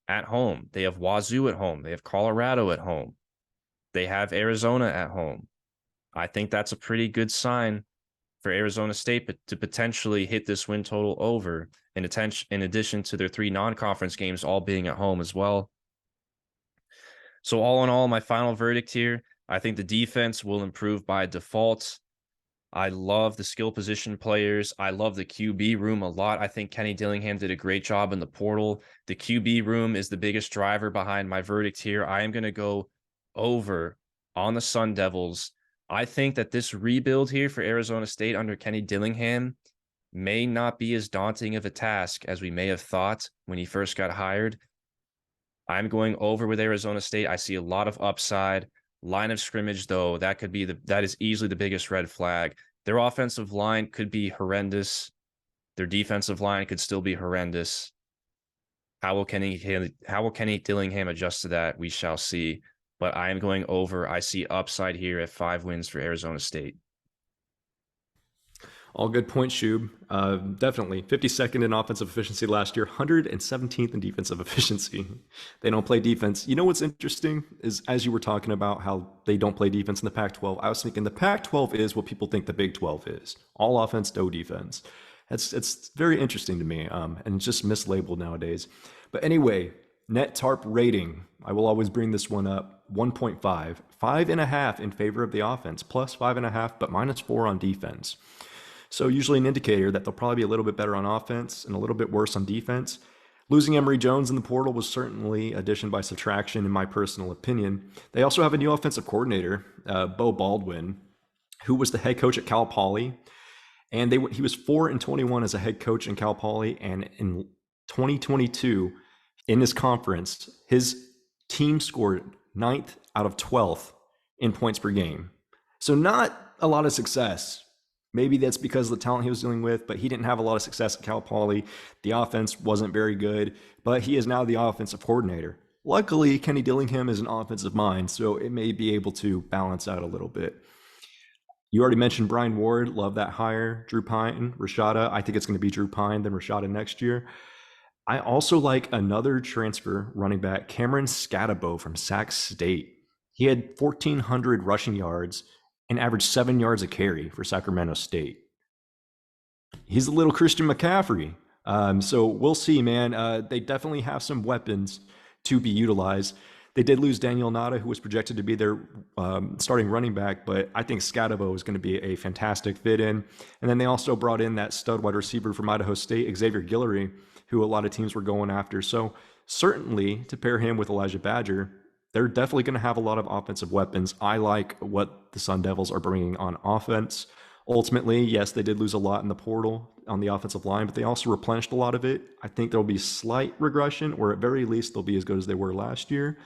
at home. They have Wazoo at home. They have Colorado at home. They have Arizona at home. I think that's a pretty good sign for Arizona State to potentially hit this win total over, in addition to their 3 non-conference games all being at home as well. So all in all, my final verdict here, I think the defense will improve by default. I love the skill position players. I love the QB room a lot. I think Kenny Dillingham did a great job in the portal. The QB room is the biggest driver behind my verdict here. I am going to go over on the Sun Devils. I think that this rebuild here for Arizona State under Kenny Dillingham may not be as daunting of a task as we may have thought when he first got hired. I'm going over with Arizona State. I see a lot of upside. Line of scrimmage, though, that is easily the biggest red flag. Their offensive line could be horrendous. Their defensive line could still be horrendous. How will Kenny Dillingham adjust to that? We shall see. But I am going over. I see upside here at 5 wins for Arizona State. All good points, Shoob. Definitely. 52nd in offensive efficiency last year, 117th in defensive efficiency. They don't play defense. You know what's interesting is, as you were talking about how they don't play defense in the Pac-12, I was thinking the Pac-12 is what people think the Big 12 is. All offense, no defense. It's very interesting to me, and it's just mislabeled nowadays. But anyway, net TARP rating. I will always bring this one up. 1.5. 5.5 in favor of the offense, plus 5.5, but -4 on defense. So usually an indicator that they'll probably be a little bit better on offense and a little bit worse on defense. Losing Emory Jones in the portal was certainly addition by subtraction, in my personal opinion. They also have a new offensive coordinator, Bo Baldwin, who was the head coach at Cal Poly. And he was 4-21 as a head coach in Cal Poly. And in 2022, in this conference, his team scored 9th out of 12th in points per game. So not a lot of success. Maybe that's because of the talent he was dealing with, but he didn't have a lot of success at Cal Poly. The offense wasn't very good, but he is now the offensive coordinator. Luckily, Kenny Dillingham is an offensive mind, so it may be able to balance out a little bit. You already mentioned Brian Ward. Love that hire. Drew Pine, Rashada. I think it's going to be Drew Pine, then Rashada next year. I also like another transfer running back, Cameron Scatabo from Sac State. He had 1,400 rushing yards and averaged 7 yards a carry for Sacramento State. He's a little Christian McCaffrey. So we'll see, man. They definitely have some weapons to be utilized. They did lose Daniel Nada, who was projected to be their starting running back, but I think Scatabo is going to be a fantastic fit in. And then they also brought in that stud wide receiver from Idaho State, Xavier Guillory, who a lot of teams were going after. So certainly to pair him with Elijah Badger, they're definitely going to have a lot of offensive weapons. I like what the Sun Devils are bringing on offense. Ultimately, yes, they did lose a lot in the portal on the offensive line, but they also replenished a lot of it. I think there'll be slight regression, or at very least, they'll be as good as they were last year.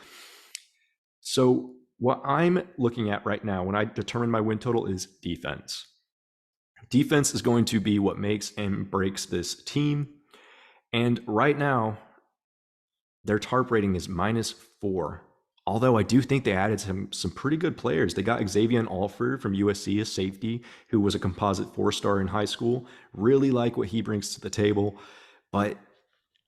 So what I'm looking at right now when I determine my win total is defense. Defense is going to be what makes and breaks this team. And right now, their TARP rating is -4. Although I do think they added some pretty good players. They got Xavier Alford from USC, a safety, who was a composite 4-star in high school. Really like what he brings to the table. But,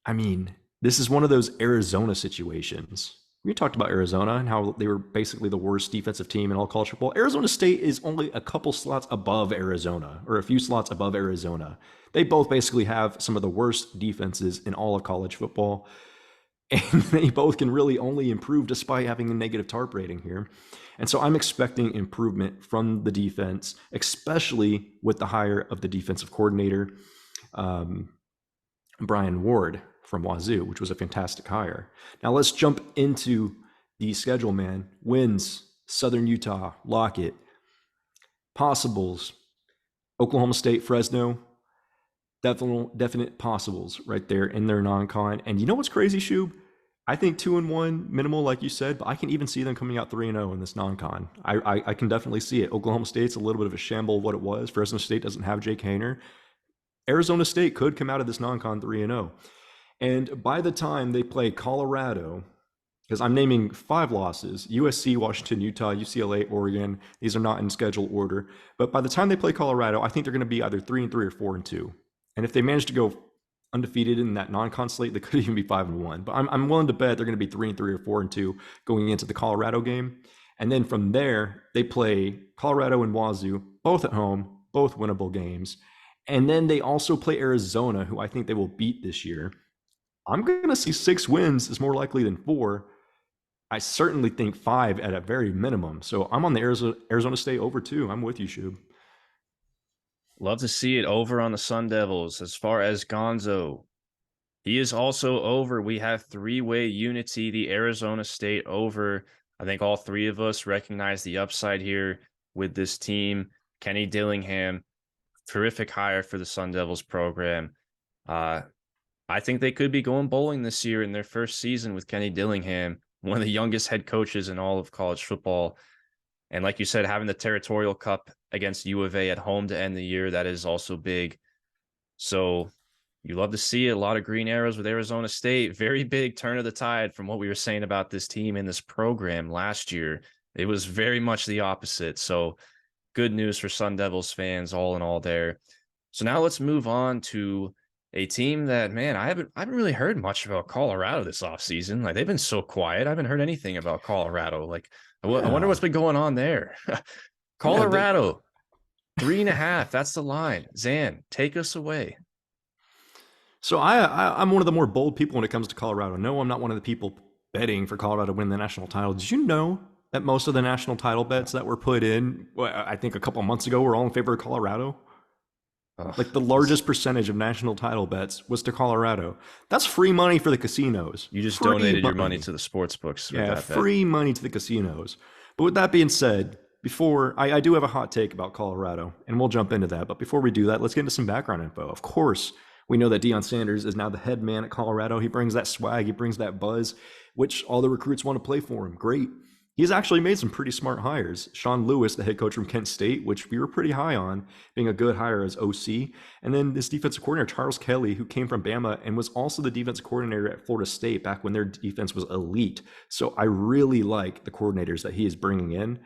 I mean, this is one of those Arizona situations. We talked about Arizona and how they were basically the worst defensive team in all college football. Arizona State is only a couple slots above Arizona, or a few slots above Arizona. They both basically have some of the worst defenses in all of college football. And they both can really only improve despite having a negative TARP rating here. And so I'm expecting improvement from the defense, especially with the hire of the defensive coordinator, Brian Ward from Wazoo, which was a fantastic hire. Now let's jump into the schedule, man. Wins, Southern Utah, lock it. Possibles, Oklahoma State, Fresno. Definite possibles right there in their non-con. And you know what's crazy, Shoob? I think 2-1 minimal, like you said, but I can even see them coming out 3-0 in this non-con. I can definitely see it. Oklahoma State's a little bit of a shamble of what it was. Fresno State doesn't have Jake Haener. Arizona State could come out of this non-con 3-0. And by the time they play Colorado, because I'm naming 5 losses, USC, Washington, Utah, UCLA, Oregon. These are not in schedule order. But by the time they play Colorado, I think they're going to be either 3-3 or 4-2. And if they manage to go undefeated in that non-con slate, they could even be 5-1. But I'm willing to bet they're going to be 3-3 or 4-2 going into the Colorado game. And then from there, they play Colorado and Wazoo, both at home, both winnable games. And then they also play Arizona, who I think they will beat this year. I'm going to see 6 wins is more likely than 4. I certainly think 5 at a very minimum. So I'm on the Arizona State over 2. I'm with you, Shoob. Love to see it over on the Sun Devils. As far as Gonzo, he is also over. We have 3-way unity, the Arizona State over. I think all 3 of us recognize the upside here with this team. Kenny Dillingham, terrific hire for the Sun Devils program. I think they could be going bowling this year in their first season with Kenny Dillingham, one of the youngest head coaches in all of college football. And like you said, having the Territorial Cup against U of A at home to end the year. That is also big. So you love to see a lot of green arrows with Arizona State. Very big turn of the tide from what we were saying about this team in this program last year. It was very much the opposite. So good news for Sun Devils fans all in all there. So now let's move on to a team that, man, I haven't really heard much about Colorado this offseason. Like, they've been so quiet. I haven't heard anything about Colorado. Like, I wonder what's been going on there. Colorado, 3.5. That's the line. Xan, take us away. So I'm one of the more bold people when it comes to Colorado. No, I'm not one of the people betting for Colorado to win the national title. Did you know that most of the national title bets that were put in, I think a couple of months ago, were all in favor of Colorado? Like the largest percentage of national title bets was to Colorado. That's free money for the casinos. You just donated your money to the sports books. Yeah, free money to the casinos. But with that being said, before I do have a hot take about Colorado, and we'll jump into that. But before we do that, let's get into some background info. Of course, we know that Deion Sanders is now the head man at Colorado. He brings that swag, he brings that buzz, which all the recruits want to play for him. Great. He's actually made some pretty smart hires. Sean Lewis, the head coach from Kent State, which we were pretty high on, being a good hire as OC. And then this defensive coordinator, Charles Kelly, who came from Bama and was also the defensive coordinator at Florida State back when their defense was elite. So I really like the coordinators that he is bringing in.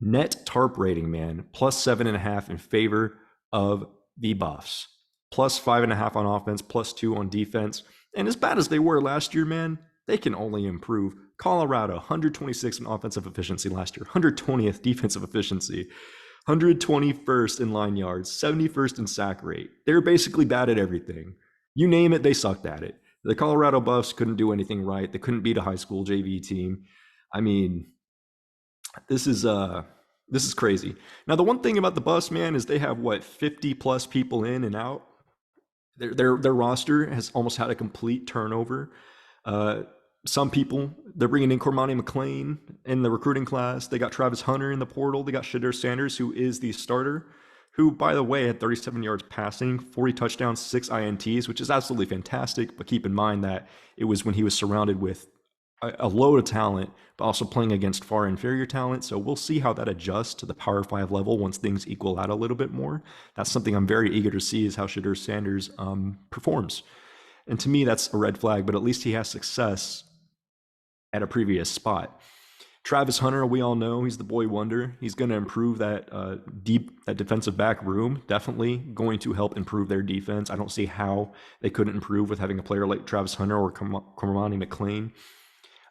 Net tarp rating, man, plus 7.5 in favor of the Buffs. Plus 5.5 on offense, plus 2 on defense. And as bad as they were last year, man, they can only improve. Colorado, 126 in offensive efficiency last year, 120th defensive efficiency, 121st in line yards, 71st in sack rate. They're basically bad at everything. You name it, they sucked at it. The Colorado Buffs couldn't do anything right. They couldn't beat a high school JV team. I mean, this is crazy. Now, the one thing about the Buffs, man, is they have 50 plus people in and out. Their roster has almost had a complete turnover. Some people, they're bringing in Cormani McLean in the recruiting class. They got Travis Hunter in the portal. They got Shadur Sanders, who is the starter, who, by the way, had 37 yards passing, 40 touchdowns, 6 INTs, which is absolutely fantastic. But keep in mind that it was when he was surrounded with a load of talent, but also playing against far inferior talent. So we'll see how that adjusts to the Power 5 level once things equal out a little bit more. That's something I'm very eager to see, is how Shadur Sanders performs. And to me, that's a red flag, but at least he has success at a previous spot. Travis Hunter, we all know he's the boy wonder. He's going to improve that that defensive back room. Definitely going to help improve their defense. I don't see how they couldn't improve with having a player like Travis Hunter or Cormani McLean.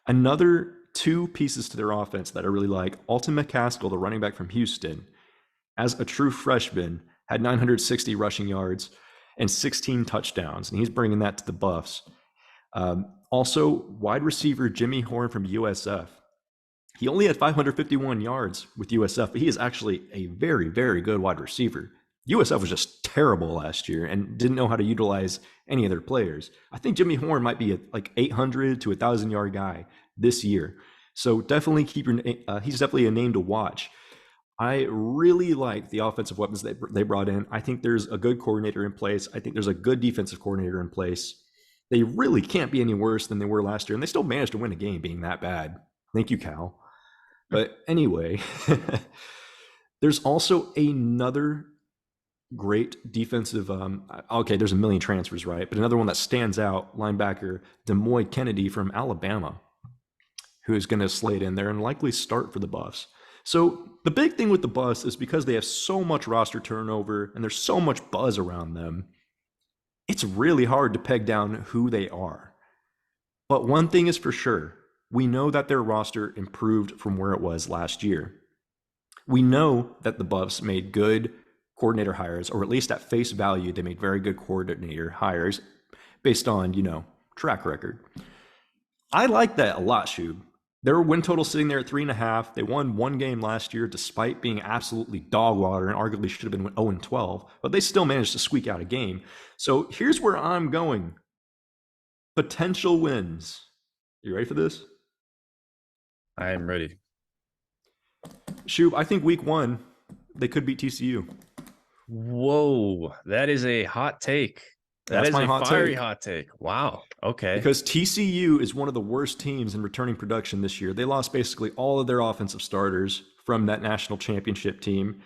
Another 2 pieces to their offense that I really like. Alton McCaskill, the running back from Houston, as a true freshman, had 960 rushing yards and 16 touchdowns, and he's bringing that to the Buffs. Also, wide receiver Jimmy Horn from USF. He only had 551 yards with USF, but he is actually a very, very good wide receiver. USF was just terrible last year and didn't know how to utilize any of their players. I think Jimmy Horn might be like 800 to 1,000 yard guy this year. So definitely he's definitely a name to watch. I really like the offensive weapons they brought in. I think there's a good coordinator in place. I think there's a good defensive coordinator in place. They really can't be any worse than they were last year, and they still managed to win a game being that bad. Thank you, Cal. But anyway, there's also another great defensive, okay, there's a million transfers, right? But another one that stands out, linebacker Demoy Kennedy from Alabama, who is going to slate in there and likely start for the Buffs. So the big thing with the Buffs is because they have so much roster turnover and there's so much buzz around them, it's really hard to peg down who they are. But one thing is for sure, we know that their roster improved from where it was last year. We know that the Buffs made good coordinator hires, or at least at face value, they made very good coordinator hires based on, track record. I like that a lot, Shoob. Their win total sitting there at 3.5. They won 1 game last year despite being absolutely dog water and arguably should have been 0-12, but they still managed to squeak out a game. So here's where I'm going. Potential wins. You ready for this? I am ready. Shoob, I think week 1, they could beat TCU. Whoa, that is a hot take. That is a fiery hot take. Wow. Okay. Because TCU is one of the worst teams in returning production this year. They lost basically all of their offensive starters from that national championship team.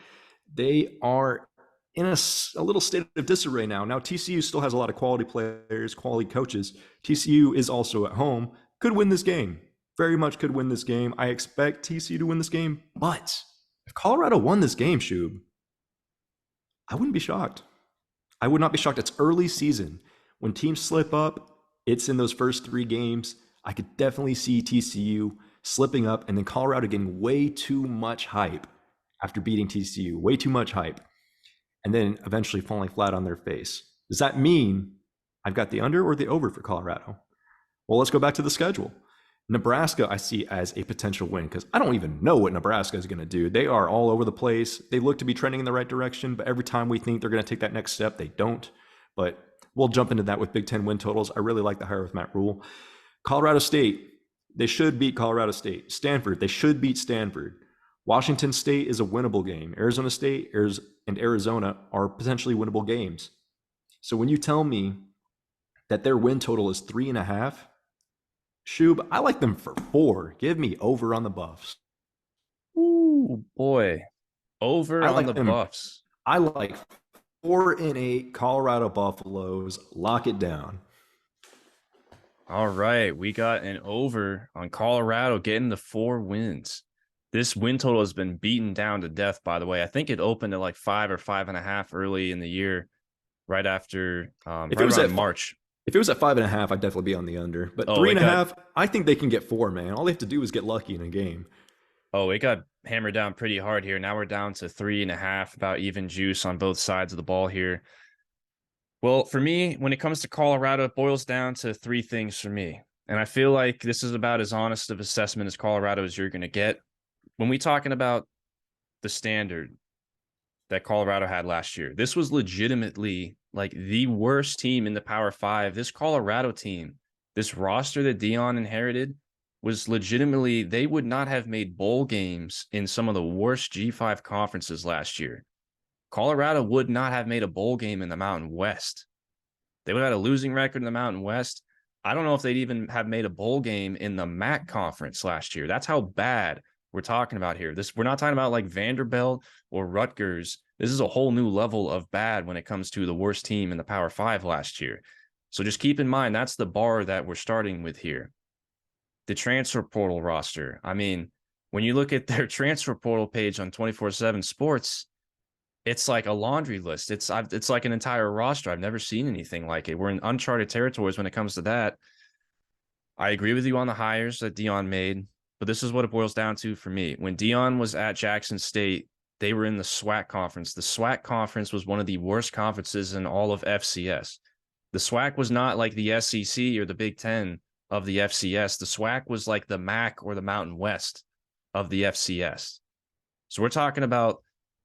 They are in a little state of disarray now. Now, TCU still has a lot of quality players, quality coaches. TCU is also at home, could win this game. Very much could win this game. I expect TCU to win this game, but if Colorado won this game, Shoob, I wouldn't be shocked. I would not be shocked. It's early season. When teams slip up, it's in those first 3 games. I could definitely see TCU slipping up and then Colorado getting way too much hype after beating TCU, way too much hype, and then eventually falling flat on their face. Does that mean I've got the under or the over for Colorado? Well, let's go back to the schedule. Nebraska, I see as a potential win because I don't even know what Nebraska is going to do. They are all over the place. They look to be trending in the right direction, but every time we think they're going to take that next step, they don't. But we'll jump into that with Big Ten win totals. I really like the hire with Matt Rule. Colorado State, they should beat Colorado State. Stanford, they should beat Stanford. Washington State is a winnable game. Arizona State and Arizona are potentially winnable games. So when you tell me that their win total is 3.5, Shoob, I like them for 4. Give me over on the Buffs. Ooh, boy. Over on the Buffs. I like 4-8 Colorado Buffaloes. Lock it down. All right. We got an over on Colorado getting the 4 wins. This win total has been beaten down to death, by the way. I think it opened at like 5 or 5.5 early in the year, right after if it was at March. If it was at 5.5, I'd definitely be on the under. But 3.5, I think they can get 4, man. All they have to do is get lucky in a game. Oh, it got hammered down pretty hard here. Now we're down to 3.5, about even juice on both sides of the ball here. Well, for me, when it comes to Colorado, it boils down to 3 things for me. And I feel like this is about as honest of assessment as Colorado as you're going to get. When we talking about the standard that Colorado had last year, this was legitimately like the worst team in the Power 5. This Colorado team, this roster that Deion inherited, was legitimately, they would not have made bowl games in some of the worst G5 conferences last year. Colorado would not have made a bowl game in the Mountain West. They would have had a losing record in the Mountain West. I don't know if they'd even have made a bowl game in the MAC conference last year. That's how bad we're talking about here. We're not talking about like Vanderbilt or Rutgers. This is a whole new level of bad when it comes to the worst team in the Power 5 last year. So just keep in mind, that's the bar that we're starting with here. The transfer portal roster. I mean, when you look at their transfer portal page on 24/7 Sports, it's like a laundry list. It's like an entire roster. I've never seen anything like it. We're in uncharted territories when it comes to that. I agree with you on the hires that Deion made, but this is what it boils down to for me. When Deion was at Jackson State, they were in the SWAC conference. The SWAC conference was one of the worst conferences in all of FCS. The SWAC was not like the SEC or the Big Ten of the FCS. The SWAC was like the MAC or the Mountain West of the FCS. So we're talking about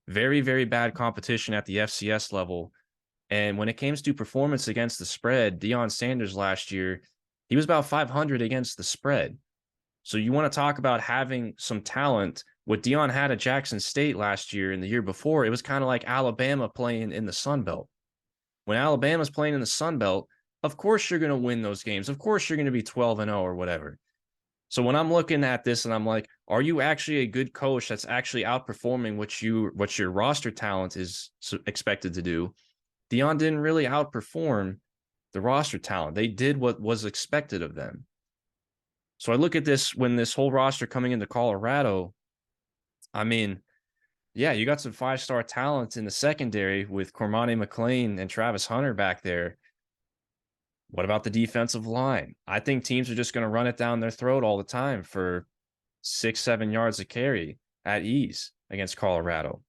very, very bad competition at the FCS level. And when it comes to performance against the spread, Deion Sanders last year, he was about 500 against the spread. So you want to talk about having some talent. What Deion had at Jackson State last year and the year before, it was kind of like Alabama playing in the Sun Belt. When Alabama's playing in the Sun Belt, of course you're going to win those games. Of course you're going to be 12-0 or whatever. So when I'm looking at this and I'm like, are you actually a good coach that's actually outperforming what your roster talent is expected to do? Deion didn't really outperform the roster talent. They did what was expected of them. So I look at this when this whole roster coming into Colorado, I mean, yeah, you got some 5-star talent in the secondary with Cormani McLean and Travis Hunter back there. What about the defensive line? I think teams are just going to run it down their throat all the time for 6-7 yards of carry at ease against Colorado.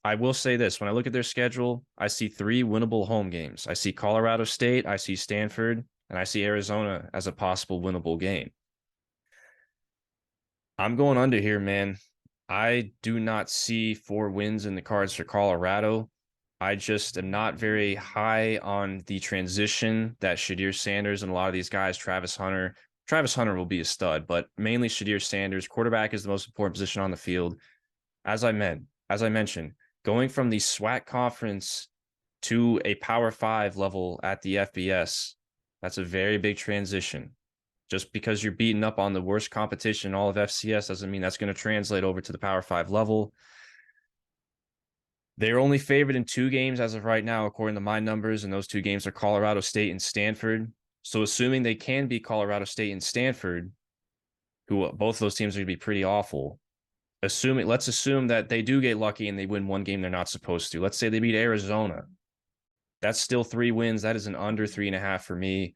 I will say this. When I look at their schedule, I see 3 winnable home games. I see Colorado State, I see Stanford, and I see Arizona as a possible winnable game. I'm going under here, man. I do not see 4 wins in the cards for Colorado. I just am not very high on the transition that Shadir Sanders and a lot of these guys, Travis Hunter will be a stud, but mainly Shadir Sanders. Quarterback is the most important position on the field. As I mentioned, going from the SWAC conference to a Power 5 level at the FBS, that's a very big transition. Just because you're beating up on the worst competition in all of FCS doesn't mean that's going to translate over to the Power 5 level. They're only favored in 2 games as of right now, according to my numbers, and those 2 games are Colorado State and Stanford. So assuming they can beat Colorado State and Stanford, who both of those teams are going to be pretty awful. Let's assume that they do get lucky and they win 1 game they're not supposed to. Let's say they beat Arizona. That's still 3 wins. That is an under 3.5 for me.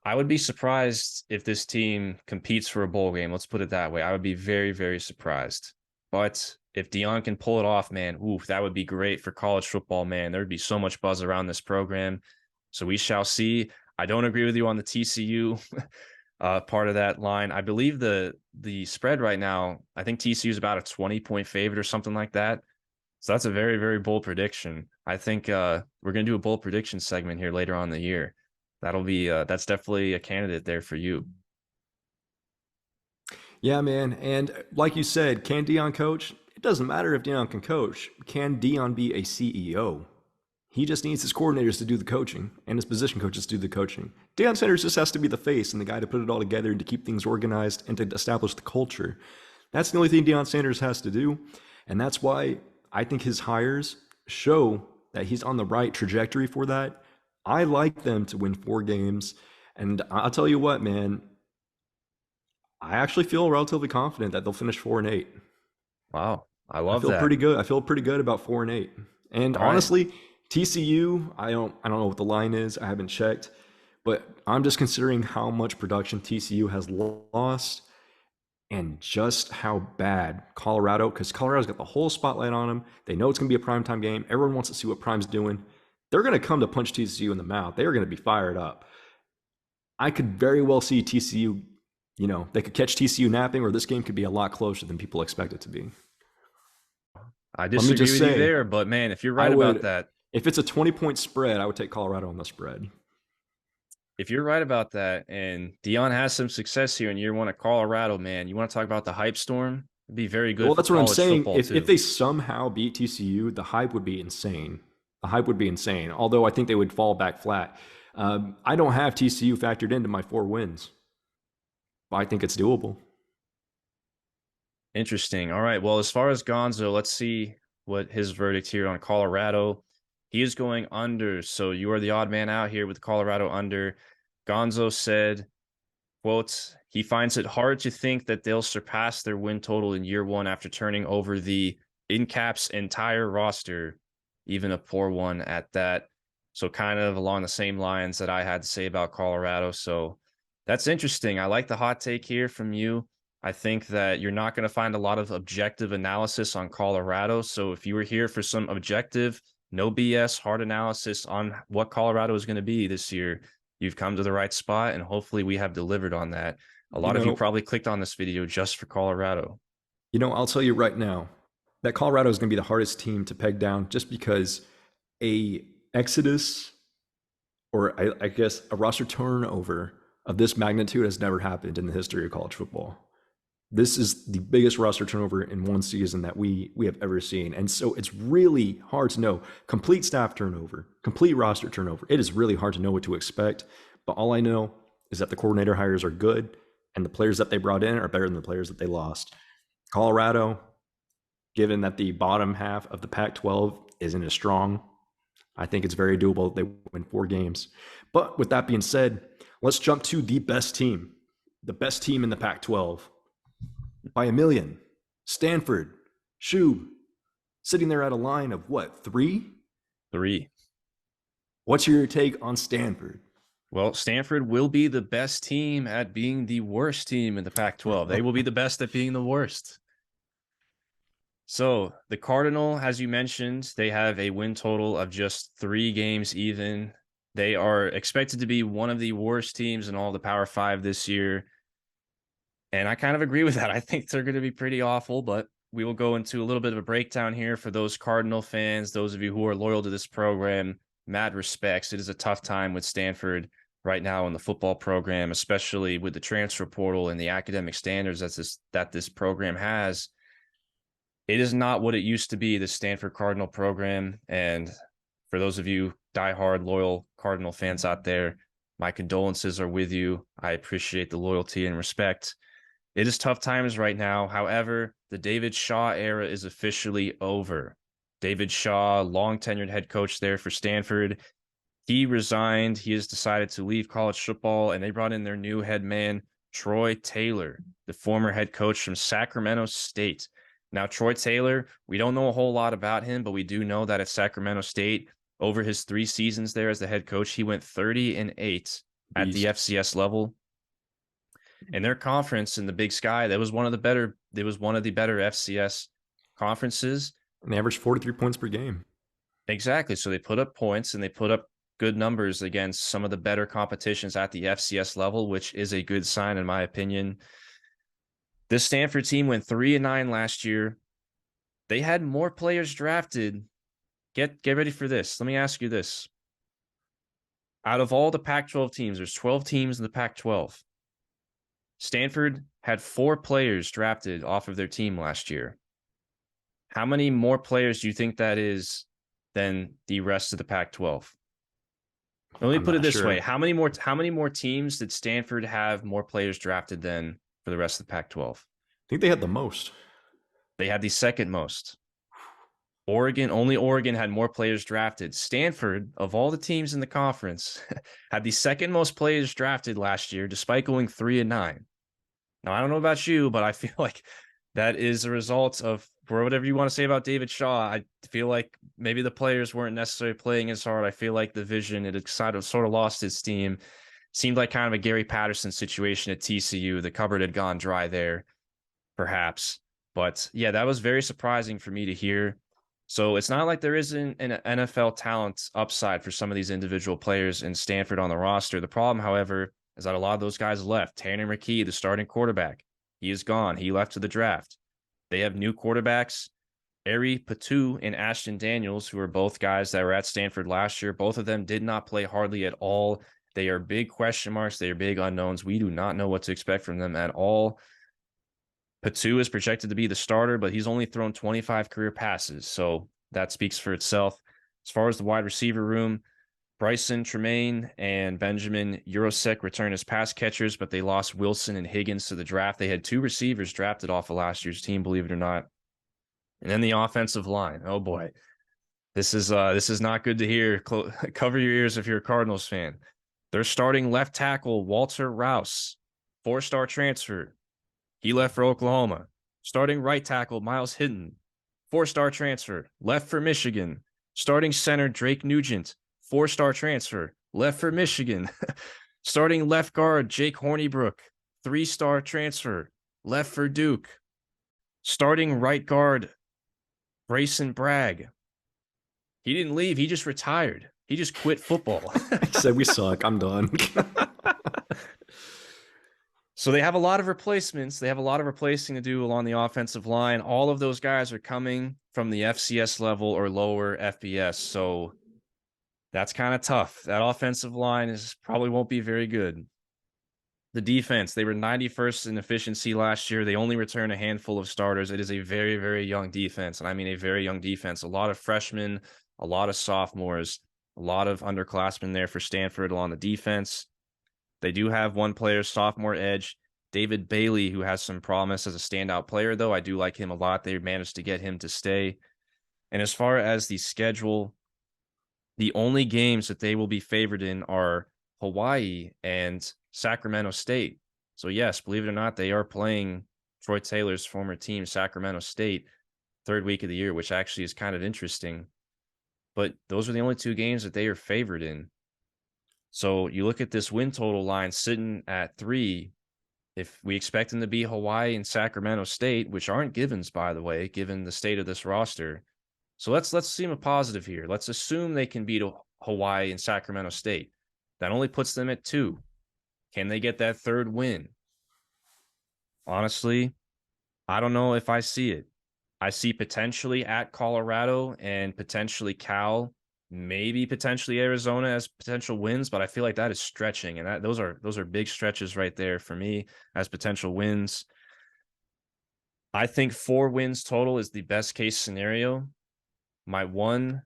I would be surprised if this team competes for a bowl game. Let's put it that way. I would be very, very surprised. But if Deion can pull it off, man, oof, that would be great for college football, man. There would be so much buzz around this program. So we shall see. I don't agree with you on the TCU part of that line. I believe the spread right now, I think TCU is about a 20-point favorite or something like that. So that's a very, very bold prediction. I think we're going to do a bold prediction segment here later on in the year. That'll be that's definitely a candidate there for you. Yeah, man. And like you said, can Deion coach? It doesn't matter if Deion can coach. Can Deion be a CEO? He just needs his coordinators to do the coaching and his position coaches to do the coaching. Deion Sanders just has to be the face and the guy to put it all together and to keep things organized and to establish the culture. That's the only thing Deion Sanders has to do. And that's why I think his hires show that he's on the right trajectory for that. I like them to win 4 games. And I'll tell you what, man, I actually feel relatively confident that they'll finish 4-8. Wow. I love feel that. pretty good. I feel pretty good about 4-8. And All right. honestly, TCU, I don't know what the line is. I haven't checked, but I'm just considering how much production TCU has lost and just how bad Colorado, because Colorado's got the whole spotlight on them. They know it's going to be a primetime game. Everyone wants to see what Prime's doing. They're going to come to punch TCU in the mouth. They are going to be fired up. I could very well see TCU, they could catch TCU napping, or this game could be a lot closer than people expect it to be. I disagree with you there, but man, if you're right about that, if it's a 20-point spread, I would take Colorado on the spread. If you're right about that, and Deion has some success here in year 1 at Colorado, man, you want to talk about the hype storm? It'd be very good. Well, that's what I'm saying. If they somehow beat TCU, the hype would be insane. The hype would be insane. Although I think they would fall back flat. I don't have TCU factored into my 4 wins. I think it's doable. Interesting. All right. Well, as far as Gonzo, let's see what his verdict here on Colorado. He is going under. So you are the odd man out here with Colorado under. Gonzo said, quote, he finds it hard to think that they'll surpass their win total in year 1 after turning over the in-caps entire roster, even a poor one at that. So kind of along the same lines that I had to say about Colorado. So that's interesting. I like the hot take here from you. I think that you're not going to find a lot of objective analysis on Colorado. So if you were here for some objective, no BS, hard analysis on what Colorado is going to be this year, you've come to the right spot, and hopefully we have delivered on that. A lot of you probably clicked on this video just for Colorado. I'll tell you right now that Colorado is going to be the hardest team to peg down just because a exodus, or I guess a roster turnover of this magnitude has never happened in the history of college football. This is the biggest roster turnover in one season that we have ever seen. And so it's really hard to know. Complete staff turnover, complete roster turnover. It is really hard to know what to expect. But all I know is that the coordinator hires are good and the players that they brought in are better than the players that they lost. Colorado, given that the bottom half of the Pac-12 isn't as strong, I think it's very doable. They win 4 games. But with that being said, let's jump to the best team in the Pac-12. By a million. Stanford, Shoob, sitting there at a line of what, 3? 3. What's your take on Stanford? Well, Stanford will be the best team at being the worst team in the Pac-12. They will be the best at being the worst. So the Cardinal, as you mentioned, they have a win total of just 3 games even. They are expected to be one of the worst teams in all the Power 5 this year. And I kind of agree with that. I think they're going to be pretty awful, but we will go into a little bit of a breakdown here for those Cardinal fans, those of you who are loyal to this program. Mad respects. It is a tough time with Stanford right now in the football program, especially with the transfer portal and the academic standards that this program has. It is not what it used to be, the Stanford Cardinal program. And for those of you diehard loyal Cardinal fans out there, my condolences are with you. I appreciate the loyalty and respect. It is tough times right now. However, the David Shaw era is officially over. David Shaw, long tenured head coach there for Stanford. He resigned. He has decided to leave college football, and they brought in their new head man, Troy Taylor, the former head coach from Sacramento State. Now, Troy Taylor, we don't know a whole lot about him, but we do know that at Sacramento State, over his 3 seasons there as the head coach, he went 30-8 at the FCS level. In their conference in the Big Sky, that was one of the better FCS conferences. And they averaged 43 points per game. Exactly. So they put up points and they put up good numbers against some of the better competitions at the FCS level, which is a good sign in my opinion. This Stanford team went 3-9 last year. They had more players drafted. Get ready for this. Let me ask you this. Out of all the Pac-12 teams, there's 12 teams in the Pac-12. Stanford had 4 players drafted off of their team last year. How many more players do you think that is than the rest of the Pac-12? Let me put it this way. How many more teams did Stanford have more players drafted than for the rest of the Pac-12? I think they had the most. They had the second most. Only Oregon had more players drafted. Stanford, of all the teams in the conference, had the second most players drafted last year, despite going 3-9. Now, I don't know about you, but I feel like that is a result of, for whatever you want to say about David Shaw, I feel like maybe the players weren't necessarily playing as hard. I feel like the vision, it had sort of lost its steam. Seemed like kind of a Gary Patterson situation at TCU. The cupboard had gone dry there, perhaps. But yeah, that was very surprising for me to hear. So it's not like there isn't an NFL talent upside for some of these individual players in Stanford on the roster. The problem, however, is that a lot of those guys left. Tanner McKee, the starting quarterback, he is gone. He left to the draft. They have new quarterbacks, Ari Patu and Ashton Daniels, who are both guys that were at Stanford last year. Both of them did not play hardly at all. They are big question marks. They are big unknowns. We do not know what to expect from them at all. Patu is projected to be the starter, but he's only thrown 25 career passes, so that speaks for itself. As far as the wide receiver room, Bryson Tremaine and Benjamin Urosek return as pass catchers, but they lost Wilson and Higgins to the draft. They had 2 receivers drafted off of last year's team, believe it or not. And then the offensive line. Oh boy, this is not good to hear. Cover your ears if you're a Cardinals fan. They're starting left tackle Walter Rouse, 4-star transfer. He left for Oklahoma. Starting right tackle Miles Hinton, 4-star transfer, left for Michigan. Starting center Drake Nugent, 4-star transfer, left for Michigan. Starting left guard Jake Hornibrook, 3-star transfer, left for Duke. Starting right guard Grayson Bragg. He didn't leave. He just retired. He just quit football. He said, we suck. I'm done. So they have a lot of replacements. They have a lot of replacing to do along the offensive line. All of those guys are coming from the FCS level or lower FBS. So that's kind of tough. That offensive line probably won't be very good. The defense, they were 91st in efficiency last year. They only return a handful of starters. It is a very, very young defense. And I mean a very young defense. A lot of freshmen, a lot of sophomores, a lot of underclassmen there for Stanford along the defense. They do have one player, sophomore edge, David Bailey, who has some promise as a standout player, though. I do like him a lot. They managed to get him to stay. And as far as the schedule, the only games that they will be favored in are Hawaii and Sacramento State. So yes, believe it or not, they are playing Troy Taylor's former team, Sacramento State, 3rd week of the year, which actually is kind of interesting. But those are the only 2 games that they are favored in. So you look at this win total line sitting at 3. If we expect them to be Hawaii and Sacramento State, which aren't givens, by the way, given the state of this roster. So let's assume a positive here. Let's assume they can beat Hawaii and Sacramento State. That only puts them at 2. Can they get that 3rd win? Honestly, I don't know if I see it. I see potentially at Colorado and potentially Cal, maybe potentially Arizona as potential wins, but I feel like that is stretching, and those are big stretches right there for me as potential wins. I think 4 wins total is the best case scenario. My one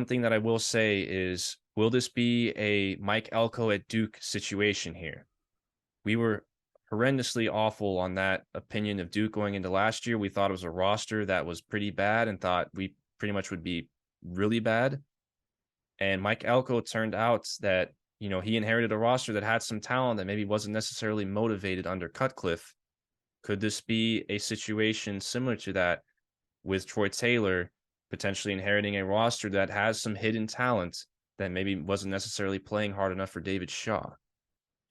thing that I will say is, will this be a Mike Elko at Duke situation here? We were horrendously awful on that opinion of Duke going into last year. We thought it was a roster that was pretty bad and thought we pretty much would be really bad. And Mike Elko turned out that, he inherited a roster that had some talent that maybe wasn't necessarily motivated under Cutcliffe. Could this be a situation similar to that with Troy Taylor potentially inheriting a roster that has some hidden talent that maybe wasn't necessarily playing hard enough for David Shaw?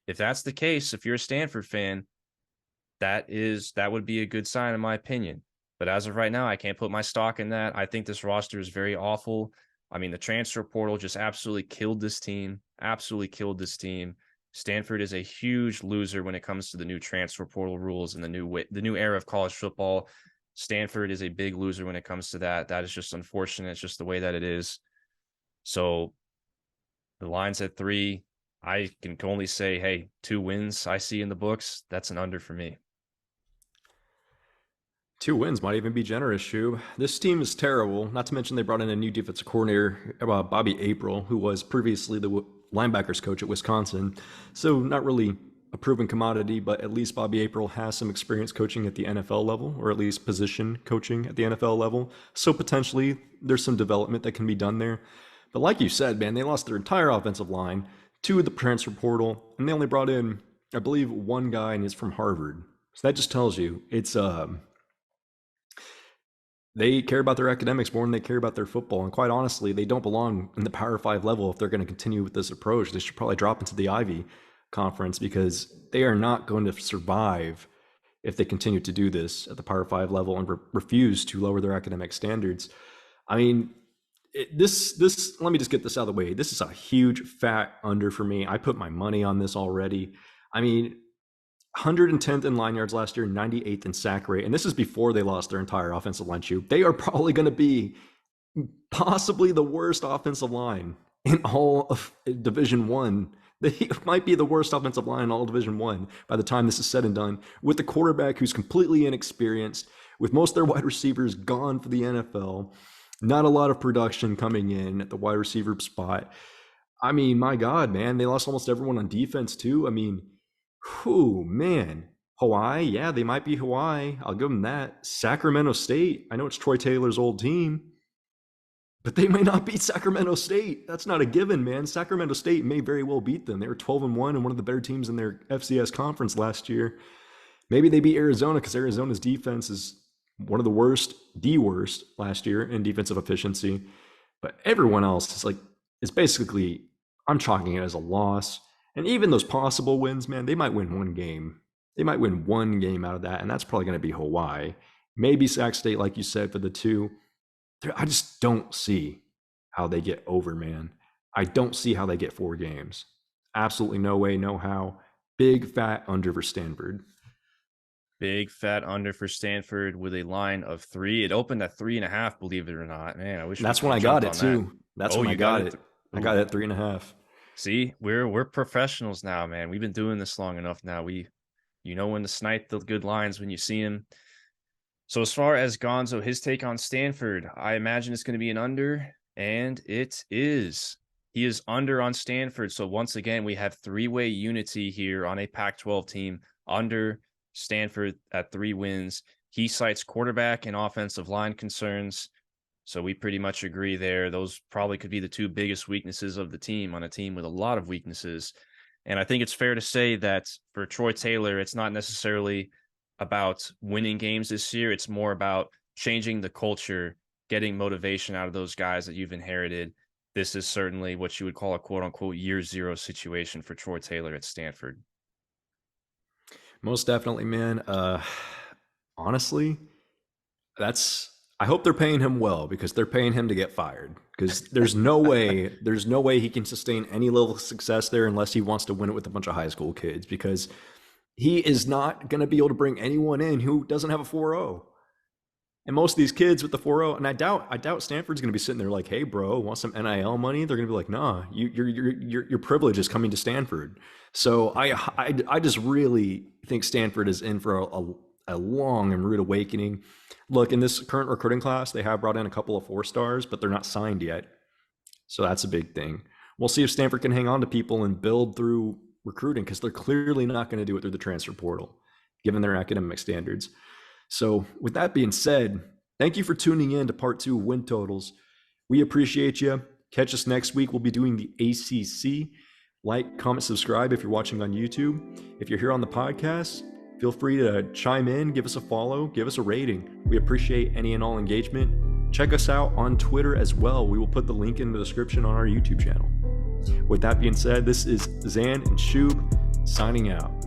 If that's the case, if you're a Stanford fan, that would be a good sign in my opinion. But as of right now, I can't put my stock in that. I think this roster is very awful. I mean, the transfer portal just absolutely killed this team. Absolutely killed this team. Stanford is a huge loser when it comes to the new transfer portal rules and the new era of college football. Stanford is a big loser when it comes to that. That is just unfortunate. It's just the way that it is. So the line's at 3. I can only say, hey, 2 wins I see in the books. That's an under for me. 2 wins might even be generous, Shoob. This team is terrible. Not to mention they brought in a new defensive coordinator, Bobby April, who was previously the linebackers coach at Wisconsin. So not really a proven commodity, but at least Bobby April has some experience coaching at the NFL level, or at least position coaching at the NFL level. So potentially there's some development that can be done there. But like you said, man, they lost their entire offensive line to the transfer portal, and they only brought in, I believe, 1 guy, and he's from Harvard. So that just tells you it's they care about their academics more than they care about their football. And quite honestly, they don't belong in the Power 5 level if they're going to continue with this approach. They should probably drop into the Ivy Conference because they are not going to survive if they continue to do this at the Power 5 level and refuse to lower their academic standards. I mean, this let me just get this out of the way. This is a huge fat under for me. I put my money on this already. I mean, 110th in line yards last year, 98th in sack rate. And this is before they lost their entire offensive line. They are probably going to be possibly the worst offensive line in all of Division One. They might be the worst offensive line in all Division One by the time this is said and done, with the quarterback who's completely inexperienced, with most of their wide receivers gone for the NFL, not a lot of production coming in at the wide receiver spot. I mean, my God, man, they lost almost everyone on defense too. I mean, man. Hawaii, yeah, they might be Hawaii. I'll give them that. Sacramento State, I know it's Troy Taylor's old team, but they may not beat Sacramento State. That's not a given, man. Sacramento State may very well beat them. They were 12-1 and one of the better teams in their FCS conference last year. Maybe they beat Arizona because Arizona's defense is one of the worst last year in defensive efficiency. But everyone else is basically, I'm chalking it as a loss. And even those possible wins, man, they might win 1 game. They might win 1 game out of that, and that's probably going to be Hawaii. Maybe Sac State, like you said, for the 2. I just don't see how they get over, man. I don't see how they get 4 games. Absolutely no way, no how. Big fat under for Stanford. Big fat under for Stanford with a line of 3. It opened at 3.5, believe it or not. Man, I wish. That's when I got it too. That's when I got it. I got it at 3.5. See, we're professionals now, man. We've been doing this long enough now. You know when to snipe the good lines when you see them. So as far as Gonzo, his take on Stanford, I imagine it's going to be an under, and it is. He is under on Stanford. So once again, we have 3-way unity here on a Pac-12 team under Stanford at 3 wins. He cites quarterback and offensive line concerns. So we pretty much agree there. Those probably could be the 2 biggest weaknesses of the team on a team with a lot of weaknesses. And I think it's fair to say that for Troy Taylor, it's not necessarily about winning games this year. It's more about changing the culture, getting motivation out of those guys that you've inherited. This is certainly what you would call a quote-unquote year 0 situation for Troy Taylor at Stanford. Most definitely, man. Honestly, I hope they're paying him well, because they're paying him to get fired, because there's no way he can sustain any level of success there unless he wants to win it with a bunch of high school kids, because he is not going to be able to bring anyone in who doesn't have a 4.0. And most of these kids with the 4.0, and I doubt Stanford's going to be sitting there like, hey, bro, want some NIL money? They're going to be like, nah, your privilege is coming to Stanford. So I just really think Stanford is in for a long and rude awakening. Look, in this current recruiting class, they have brought in a couple of 4-stars, but they're not signed yet. So that's a big thing. We'll see if Stanford can hang on to people and build through recruiting, because they're clearly not going to do it through the transfer portal, given their academic standards. So with that being said, Thank you for tuning in to part 2 of Win Totals. We appreciate you. Catch us next week. We'll be doing the ACC. Like, comment, subscribe if you're watching on YouTube. If you're here on the podcast, feel free to chime in, give us a follow, give us a rating. We appreciate any and all engagement. Check us out on Twitter as well. We will put the link in the description on our YouTube channel. With that being said, this is Xan and Shoob signing out.